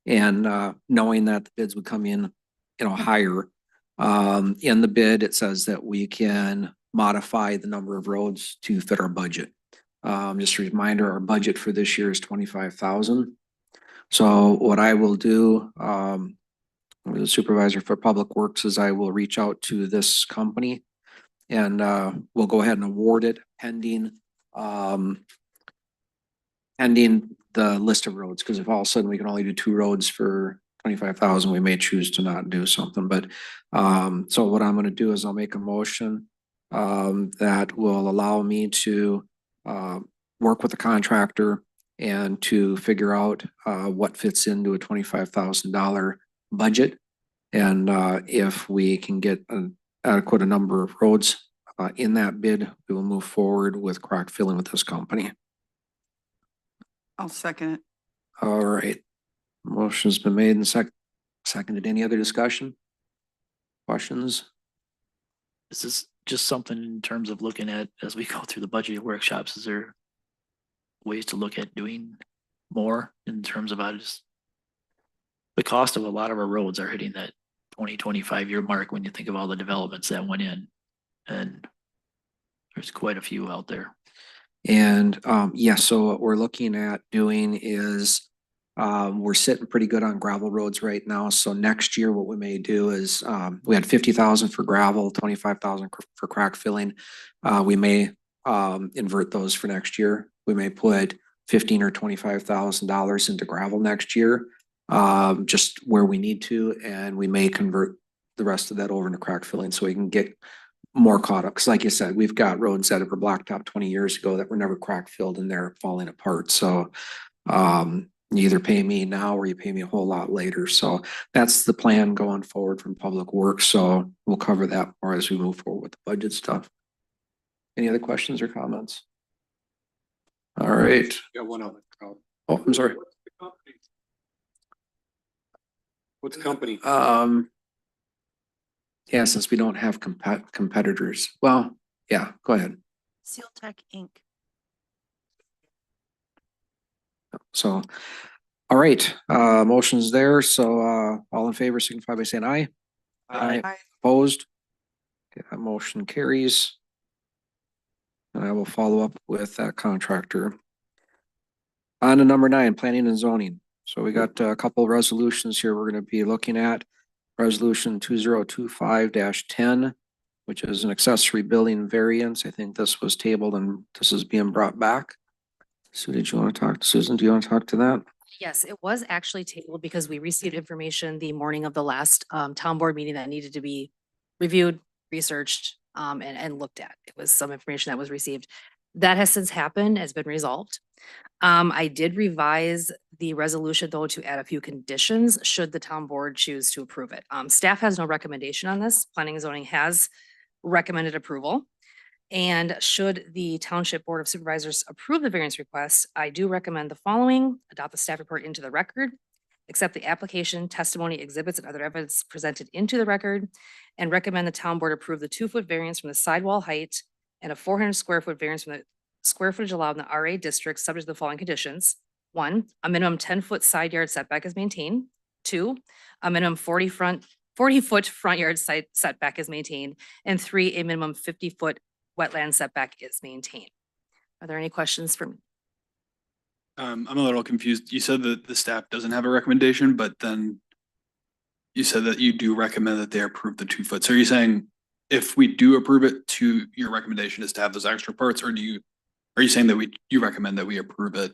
And knowing that the bids would come in, higher. In the bid, it says that we can modify the number of roads to fit our budget. Just a reminder, our budget for this year is 25,000. So what I will do, the supervisor for Public Works, is I will reach out to this company and we'll go ahead and award it pending the list of roads, because if all of a sudden we can only do 2 roads for 25,000, we may choose to not do something. But so what I'm going to do is I'll make a motion that will allow me to work with the contractor and to figure out what fits into a $25,000 budget. And if we can get an adequate number of roads in that bid, we will move forward with crack filling with this company. I'll second it. All right. Motion's been made and seconded. Any other discussion? Questions? This is just something in terms of looking at as we go through the budget workshops. Is there ways to look at doing more in terms of how just the cost of a lot of our roads are hitting that 20-25 year mark when you think of all the developments that went in, and there's quite a few out there. And yes, so what we're looking at doing is we're sitting pretty good on gravel roads right now. So next year, what we may do is we had 50,000 for gravel, 25,000 for crack filling. We may invert those for next year. We may put $15,000 or $25,000 into gravel next year, just where we need to, and we may convert the rest of that over into crack filling so we can get more caught up. Cause like you said, we've got roads that were blacktop 20 years ago that were never crack filled and they're falling apart. So you either pay me now or you pay me a whole lot later. So that's the plan going forward from Public Works. So we'll cover that more as we move forward with the budget stuff. Any other questions or comments? All right. Got one other. Oh, I'm sorry. What's the company? Yeah, since we don't have competitors. Well, yeah, go ahead. Seal Tech Inc. So, all right, motion's there. So, all in favor, signify by saying aye. Aye. Opposed? Okay, that motion carries. And I will follow up with that contractor. On to number 9, planning and zoning. So we got a couple of resolutions here we're going to be looking at. Resolution 2025-10, which is an accessory building variance. I think this was tabled and this is being brought back. So did you want to talk, Susan, do you want to talk to that? Yes, it was actually tabled because we received information the morning of the last town board meeting that needed to be reviewed, researched, and looked at. It was some information that was received. That has since happened, has been resolved. I did revise the resolution though to add a few conditions should the town board choose to approve it. Staff has no recommendation on this. Planning and zoning has recommended approval. And should the Township Board of Supervisors approve the variance request, I do recommend the following: adopt the staff report into the record, accept the application, testimony, exhibits, and other evidence presented into the record, and recommend the town board approve the 2-foot variance from the sidewall height and a 400 square foot variance from the square footage allowed in the RA district, subject to the following conditions. 1, a minimum 10-foot side yard setback is maintained. 2, a minimum 40-foot front yard side setback is maintained. And 3, a minimum 50-foot wetland setback is maintained. Are there any questions for me? I'm a little confused. You said that the staff doesn't have a recommendation, but then you said that you do recommend that they approve the 2 foot. So are you saying if we do approve it, to your recommendation is to have those extra parts, or are you saying that you recommend that we approve it?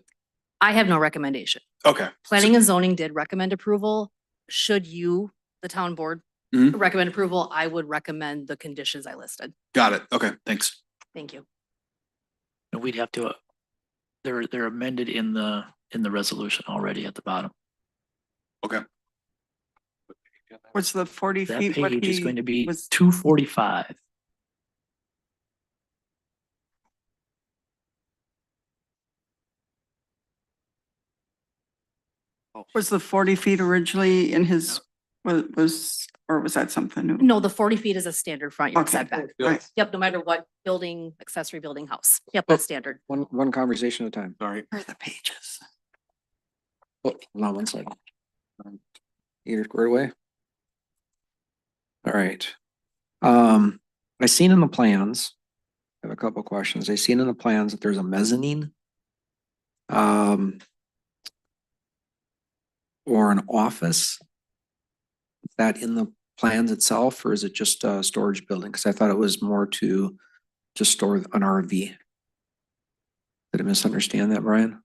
I have no recommendation. Okay. Planning and zoning did recommend approval. Should you, the town board, Mhm. recommend approval, I would recommend the conditions I listed. Got it. Okay, thanks. Thank you. And we'd have to, they're amended in the resolution already at the bottom. Okay. Was the 40 That feet what page is he going to be was, 245. was the 40 feet originally in his, or was that something new? No, the 40 feet is a standard front yard Okay. setback. Right. Yep, no matter what building, accessory building house. Yep, that's standard. One conversation at a time. Sorry. Where are the pages? Oh, hold on one second. You're squared away? All right. I seen in the plans, I have a couple of questions. I seen in the plans that there's a mezzanine. Or an office. Is that in the plans itself, or is it just a storage building? Cause I thought it was more to just store an RV. Did I misunderstand that, Brian?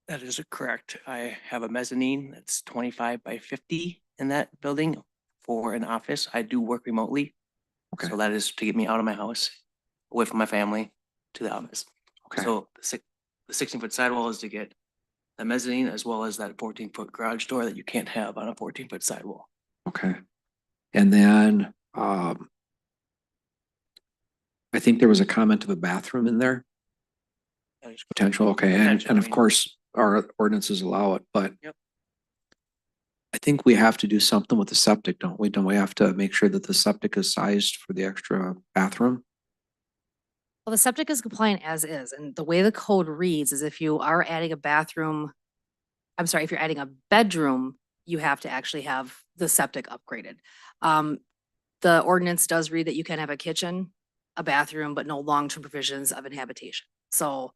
That is correct. I have a mezzanine that's 25 by 50 in that building for an office. I do work remotely. Okay. So that is to get me out of my house, away from my family, to the office. Okay, So the 16-foot sidewall is to get the mezzanine as well as that 14-foot garage door that you can't have on a 14-foot sidewall. okay. And then, I think there was a comment of a bathroom in there, That is potential, okay, and of Potentially. course, our ordinances allow it, but Yep. I think we have to do something with the septic, don't we? Don't we have to make sure that the septic is sized for the extra bathroom? Well, the septic is compliant as is, and the way the code reads is if you are adding a bathroom, I'm sorry, if you're adding a bedroom, you have to actually have the septic upgraded. The ordinance does read that you can have a kitchen, a bathroom, but no long-term provisions of inhabitation. So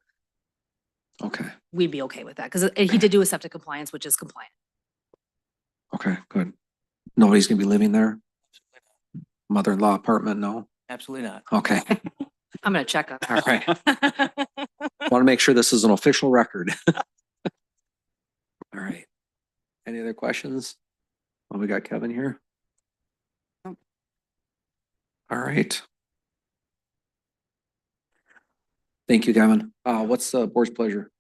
Okay, we'd be okay with that, because he did do a septic compliance, which is compliant. okay, good. Nobody's gonna be living there? Mother-in-law apartment, no? Absolutely not. Okay, I'm gonna check on all right. that. Want to make sure this is an official record. All right. Any other questions? Well, we got Kevin here. Nope. All right. Thank you, Kevin. What's the board's pleasure?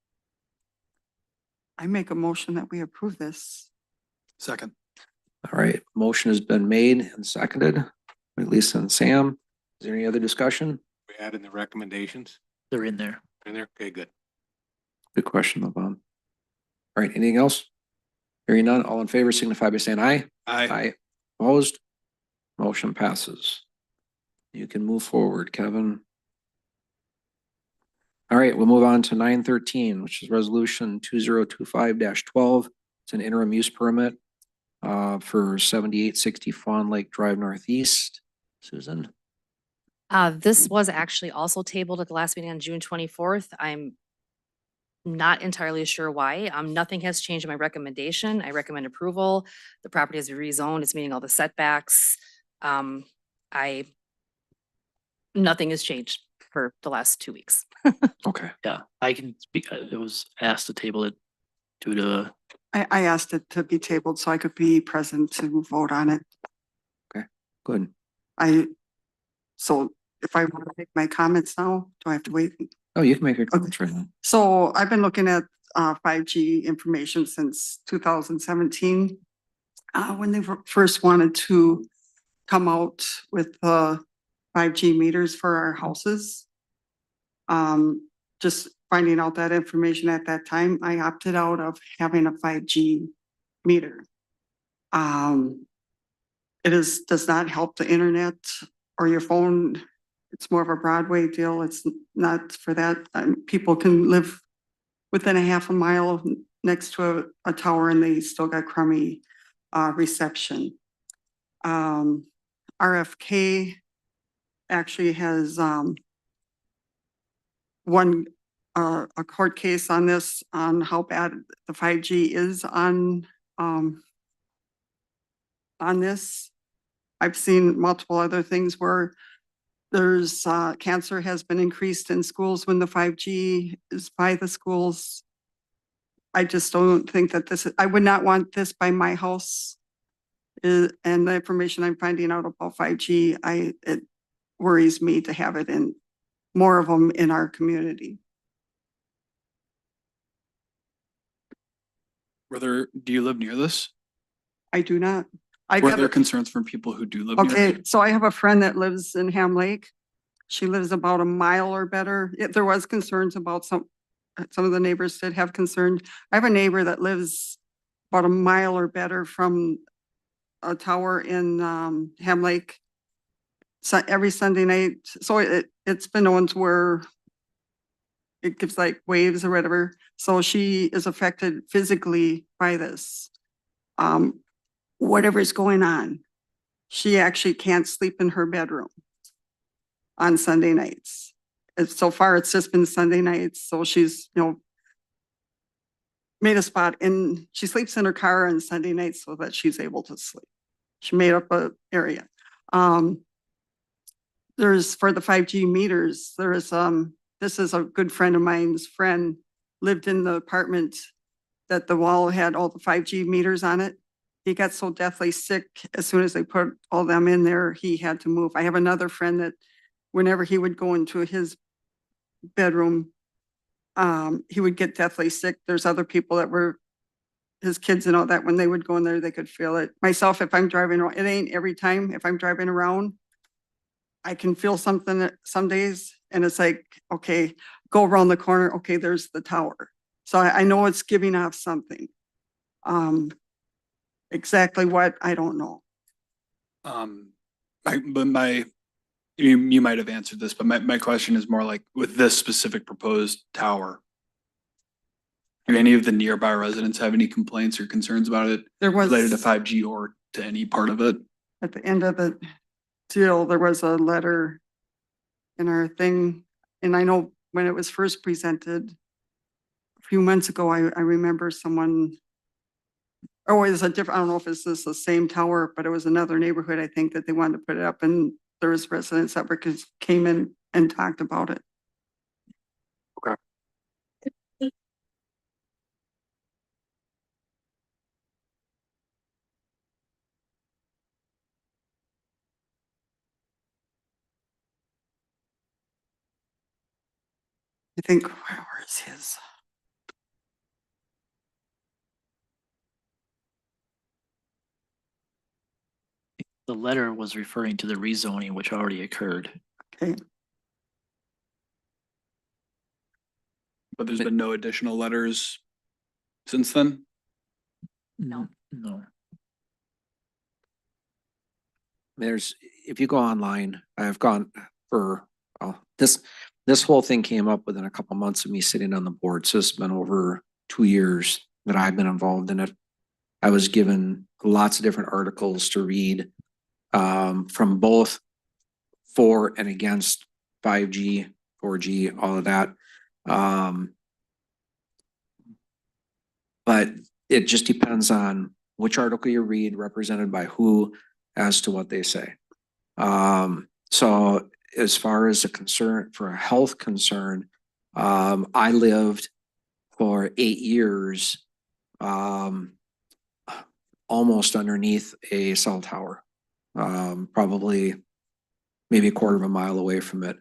I make a motion that we approve this. Second. All right, motion has been made and seconded by Lisa and Sam. Is there any other discussion? We add in the recommendations They're in there. in there? Okay, good. Good question, Levon. All right, anything else? Hearing none, all in favor signify by saying aye. Aye. Opposed? Motion passes. You can move forward, Kevin. All right, we'll move on to 913, which is resolution 2025-12. It's an interim use permit for 7860 Fawn Lake Drive Northeast. Susan? This was actually also tabled at the last meeting on June 24th. I'm not entirely sure why. Nothing has changed in my recommendation. I recommend approval. The property is rezoned. It's meeting all the setbacks. Nothing has changed for the last 2 weeks. Okay, Yeah, I can speak, it was asked to table it due to, I asked it to be tabled so I could be present to vote on it. good. So if I want to make my comments now, do I have to wait? Oh, you can make your comments right now. So I've been looking at 5G information since 2017. When they first wanted to come out with 5G meters for our houses. Just finding out that information at that time, I opted out of having a 5G meter. Does not help the internet or your phone. It's more of a Broadway deal. It's not for that. People can live within a half a mile next to a tower and they still got crummy reception. RFK actually has won a court case on this, on how bad the 5G is on this. I've seen multiple other things where there's cancer has been increased in schools when the 5G is by the schools. I just don't think that I would not want this by my house. And the information I'm finding out about 5G, it worries me to have it in more of them in our community. Do you live near this? I do not. I Were got there it. concerns from people who do live near? Okay, so I have a friend that lives in Ham Lake. She lives about a mile or better. There was concerns about some of the neighbors did have concerns. I have a neighbor that lives about a mile or better from a tower in Ham Lake. So every Sunday night, so it's been known to where it gives like waves or whatever. So she is affected physically by this. Whatever's going on, she actually can't sleep in her bedroom on Sunday nights. So far, it's just been Sunday nights. So she's, made a spot in, she sleeps in her car on Sunday nights so that she's able to sleep. She made up a area. There's for the 5G meters, this is a good friend of mine's friend lived in the apartment that the wall had all the 5G meters on it. He got so deathly sick as soon as they put all them in there, he had to move. I have another friend that whenever he would go into his bedroom, he would get deathly sick. There's other people that were his kids and all that, when they would go in there, they could feel it. Myself, if I'm driving around, it ain't every time. If I'm driving around, I can feel something some days and it's like, okay, go around the corner. Okay, there's the tower. So I know it's giving off something. Exactly what, I don't know. You might have answered this, but my question is more like with this specific proposed tower. Do any of the nearby residents have any complaints or concerns about it There was, related to 5G or to any part of it? at the end of the deal, there was a letter in our thing. And I know when it was first presented a few months ago, I remember someone, oh, it was a different, I don't know if it's the same tower, but it was another neighborhood, I think, that they wanted to put it up, and there was residents that came in and talked about it. Okay. I think, where is his? The letter was referring to the rezoning which already occurred. Okay, But there's been no additional letters since then? No. No. If you go online, I've gone for, this whole thing came up within a couple months of me sitting on the board. So it's been over 2 years that I've been involved in it. I was given lots of different articles to read from both for and against 5G, 4G, all of that. But it just depends on which article you read, represented by who, as to what they say. So as far as a concern, for a health concern, I lived for 8 years almost underneath a cell tower, probably maybe a quarter of a mile away from it.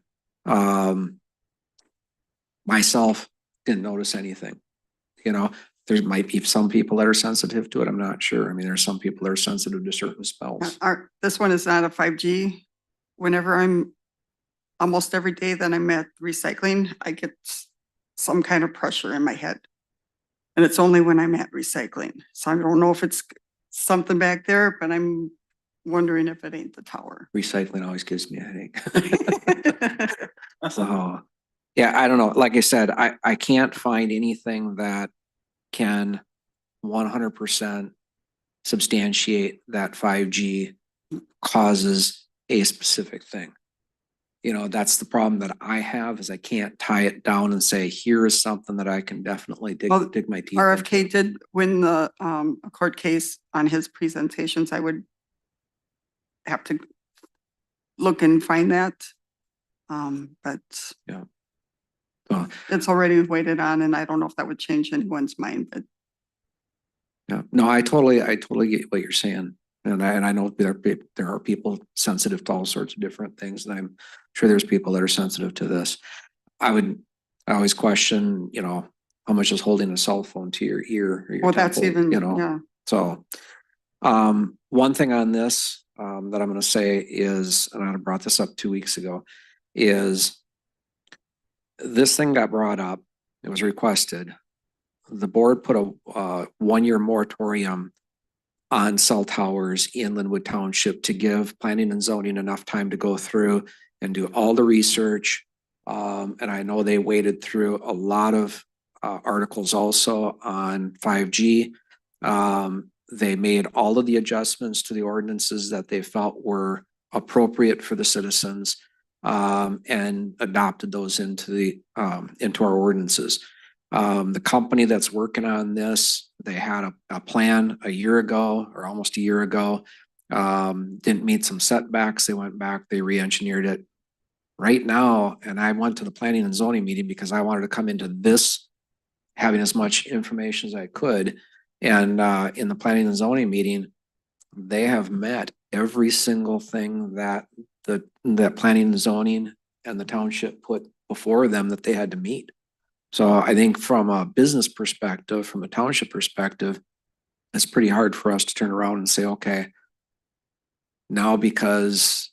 Myself didn't notice anything. There might be some people that are sensitive to it. I'm not sure. I mean, there's some people that are sensitive to certain spells. this one is not a 5G. Whenever almost every day that I'm at recycling, I get some kind of pressure in my head. And it's only when I'm at recycling. So I don't know if it's something back there, but I'm wondering if it ain't the tower. Recycling always gives me a headache. So, Yeah, I don't know. Like I said, I can't find anything that can 100% substantiate that 5G causes a specific thing. You know, that's the problem that I have is I can't tie it down and say, here is something that I can definitely Well, dig my teeth RFK into. did win the a court case on his presentations. I would have to look and find that. But Yeah. So, it's already waited on, and I don't know if that would change anyone's mind, but yeah, no, I totally get what you're saying. And I know there are people sensitive to all sorts of different things, and I'm sure there's people that are sensitive to this. I always question, you know, how much is holding a cell phone to your ear or your well, that's temple, even, you know? yeah. So, one thing on this, that I'm gonna say is, and I brought this up 2 weeks ago, is this thing got brought up, it was requested. The board put a 1-year moratorium on cell towers in Linwood Township to give planning and zoning enough time to go through and do all the research. And I know they waded through a lot of articles also on 5G. They made all of the adjustments to the ordinances that they felt were appropriate for the citizens, and adopted those into our ordinances. The company that's working on this, they had a plan a year ago or almost a year ago. Didn't meet some setbacks. They went back, they re-engineered it. Right now, and I went to the planning and zoning meeting because I wanted to come into this having as much information as I could. And in the planning and zoning meeting, they have met every single thing that that planning and zoning and the township put before them that they had to meet. So I think from a business perspective, from a township perspective, it's pretty hard for us to turn around and say, okay, now because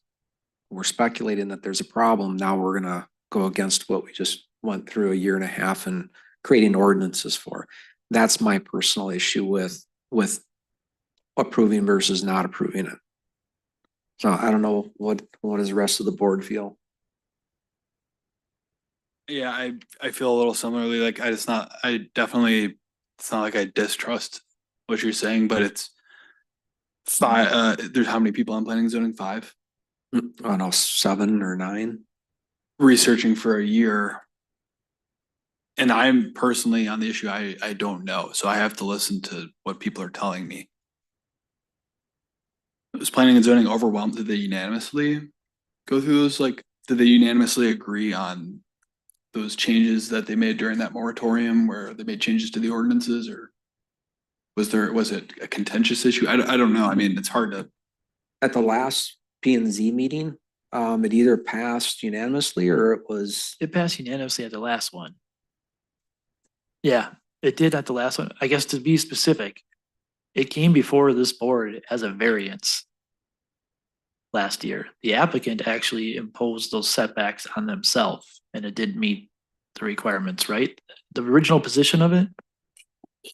we're speculating that there's a problem, now we're gonna go against what we just went through a year and a half and creating ordinances for. That's my personal issue with approving versus not approving it. So I don't know what does the rest of the board feel? Yeah, I feel a little similarly, like it's not like I distrust what you're saying, but it's there's how many people on planning and zoning? 5? I don't know, 7 or 9. Researching for a year. And I'm personally on the issue, I don't know, so I have to listen to what people are telling me. Was planning and zoning overwhelmed? Did they unanimously go through those? Like, did they unanimously agree on those changes that they made during that moratorium where they made changes to the ordinances, or was it a contentious issue? I don't know. I mean, it's hard to. At the last P and Z meeting, it either passed unanimously or it was, It passed unanimously at the last one. Yeah, it did at the last one. I guess to be specific, it came before this board as a variance last year. The applicant actually imposed those setbacks on themselves and it didn't meet the requirements, right? The original position of it,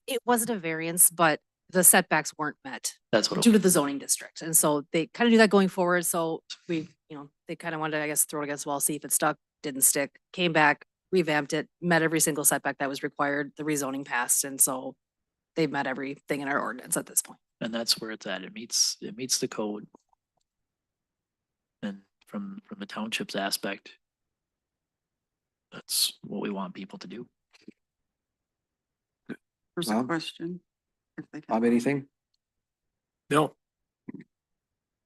It wasn't a variance, but the setbacks weren't met that's what it due to was. the zoning district. And so they kind of do that going forward. So they kind of wanted to, I guess, throw it against the wall, see if it stuck, didn't stick, came back, revamped it, met every single setback that was required. The rezoning passed. And so they've met everything in our ordinance at this point. And that's where it's at. It meets the code. And from the township's aspect, that's what we want people to do. There's a Bob? question. If they can- Bob, anything? No.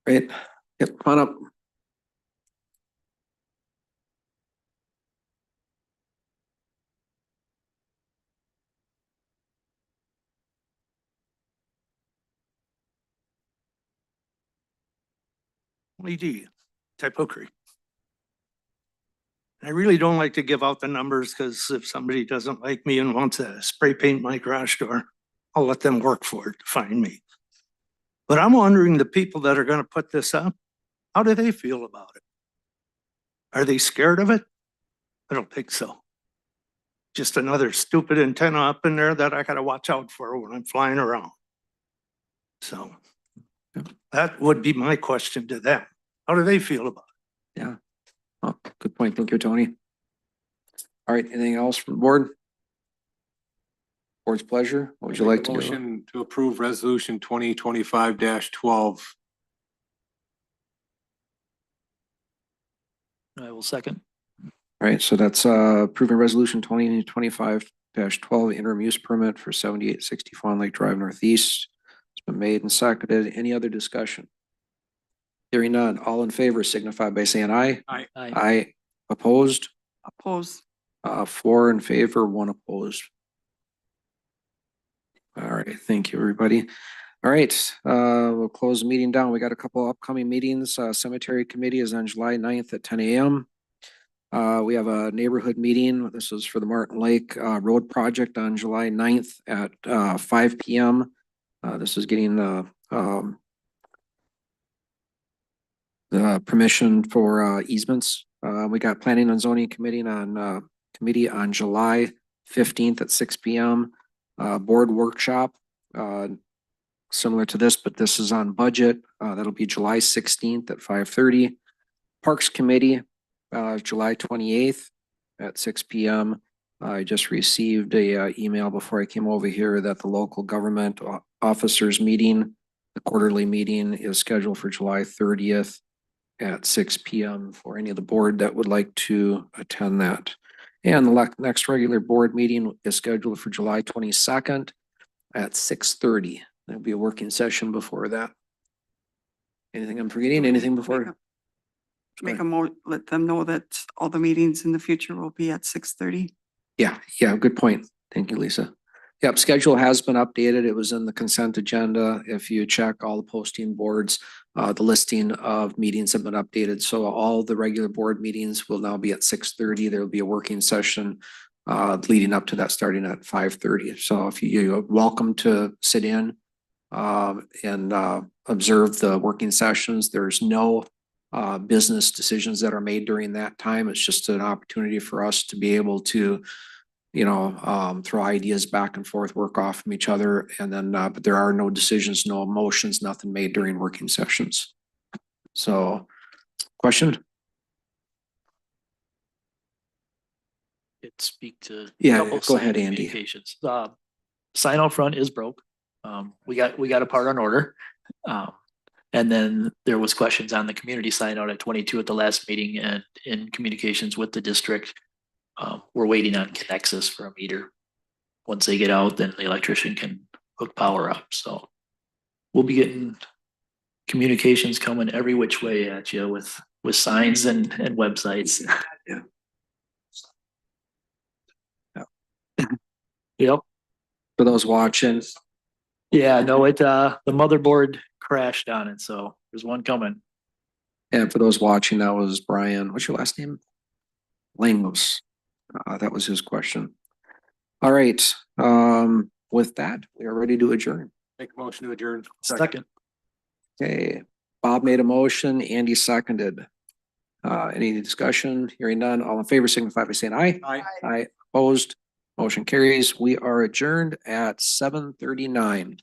Right? Yep, come on up. LED, typocracy. I really don't like to give out the numbers because if somebody doesn't like me and wants to spray paint my garage door, I'll let them work for it to find me. But I'm wondering, the people that are gonna put this up, how do they feel about it? Are they scared of it? I don't think so. Just another stupid antenna up in there that I gotta watch out for when I'm flying around. So that would be my question to them. How do they feel about it? Yeah. Oh, good point. Thank you, Tony. All right, anything else from the board? Board's pleasure. What would you like to do? Motion to approve resolution 2025-12. I will second. All right, so that's approving resolution 2025-12 interim use permit for 7860 Fawn Lake Drive Northeast. It's been made and seconded. Any other discussion? Hearing none, all in favor signify by saying aye. Aye. Aye. Aye. Opposed? Oppose. 4 in favor, 1 opposed. All right, thank you, everybody. All right, we'll close the meeting down. We got a couple upcoming meetings. Cemetery Committee is on July 9th at 10 a.m. We have a neighborhood meeting. This is for the Martin Lake Road Project on July 9th at 5 p.m. This is getting the permission for easements. We got Planning and Zoning Committee on July 15th at 6 p.m. Board workshop, similar to this, but this is on budget. That'll be July 16th at 5:30. Parks Committee, July 28th at 6 p.m. I just received a email before I came over here that the local government officers meeting, the quarterly meeting, is scheduled for July 30th at 6 p.m. for any of the board that would like to attend that. And the next regular board meeting is scheduled for July 22nd at 6:30. There'll be a working session before that. Anything I'm forgetting? Anything before? Let them know that all the meetings in the future will be at 6:30. Yeah, good point. Thank you, Lisa. Yep, schedule has been updated. It was in the consent agenda. If you check all the posting boards, the listing of meetings have been updated. So all the regular board meetings will now be at 6:30. There will be a working session leading up to that starting at 5:30. So if you're welcome to sit in and observe the working sessions. There's no business decisions that are made during that time. It's just an opportunity for us to be able to throw ideas back and forth, work off from each other. And then, but there are no decisions, no motions, nothing made during working sessions. So, question? It speak to. Yeah, couple go ahead, sign Andy. communications. Sign out front is broke. We got a part on order. And then there was questions on the community sign out at 22 at the last meeting and in communications with the district. We're waiting on Connexus for a meter. Once they get out, then the electrician can hook power up. So we'll be getting communications coming every which way at you with signs and websites. Yeah. Yep. For those watching, Yeah, no, the motherboard crashed on it, so there's one coming. and for those watching, that was Brian. What's your last name? Langos. That was his question. All right. With that, we are ready to adjourn. Make a motion to adjourn. Second. Okay, Bob made a motion, Andy seconded. Any discussion? Hearing none, all in favor signify by saying aye. Aye. Aye, opposed, motion carries. We are adjourned at 7:39.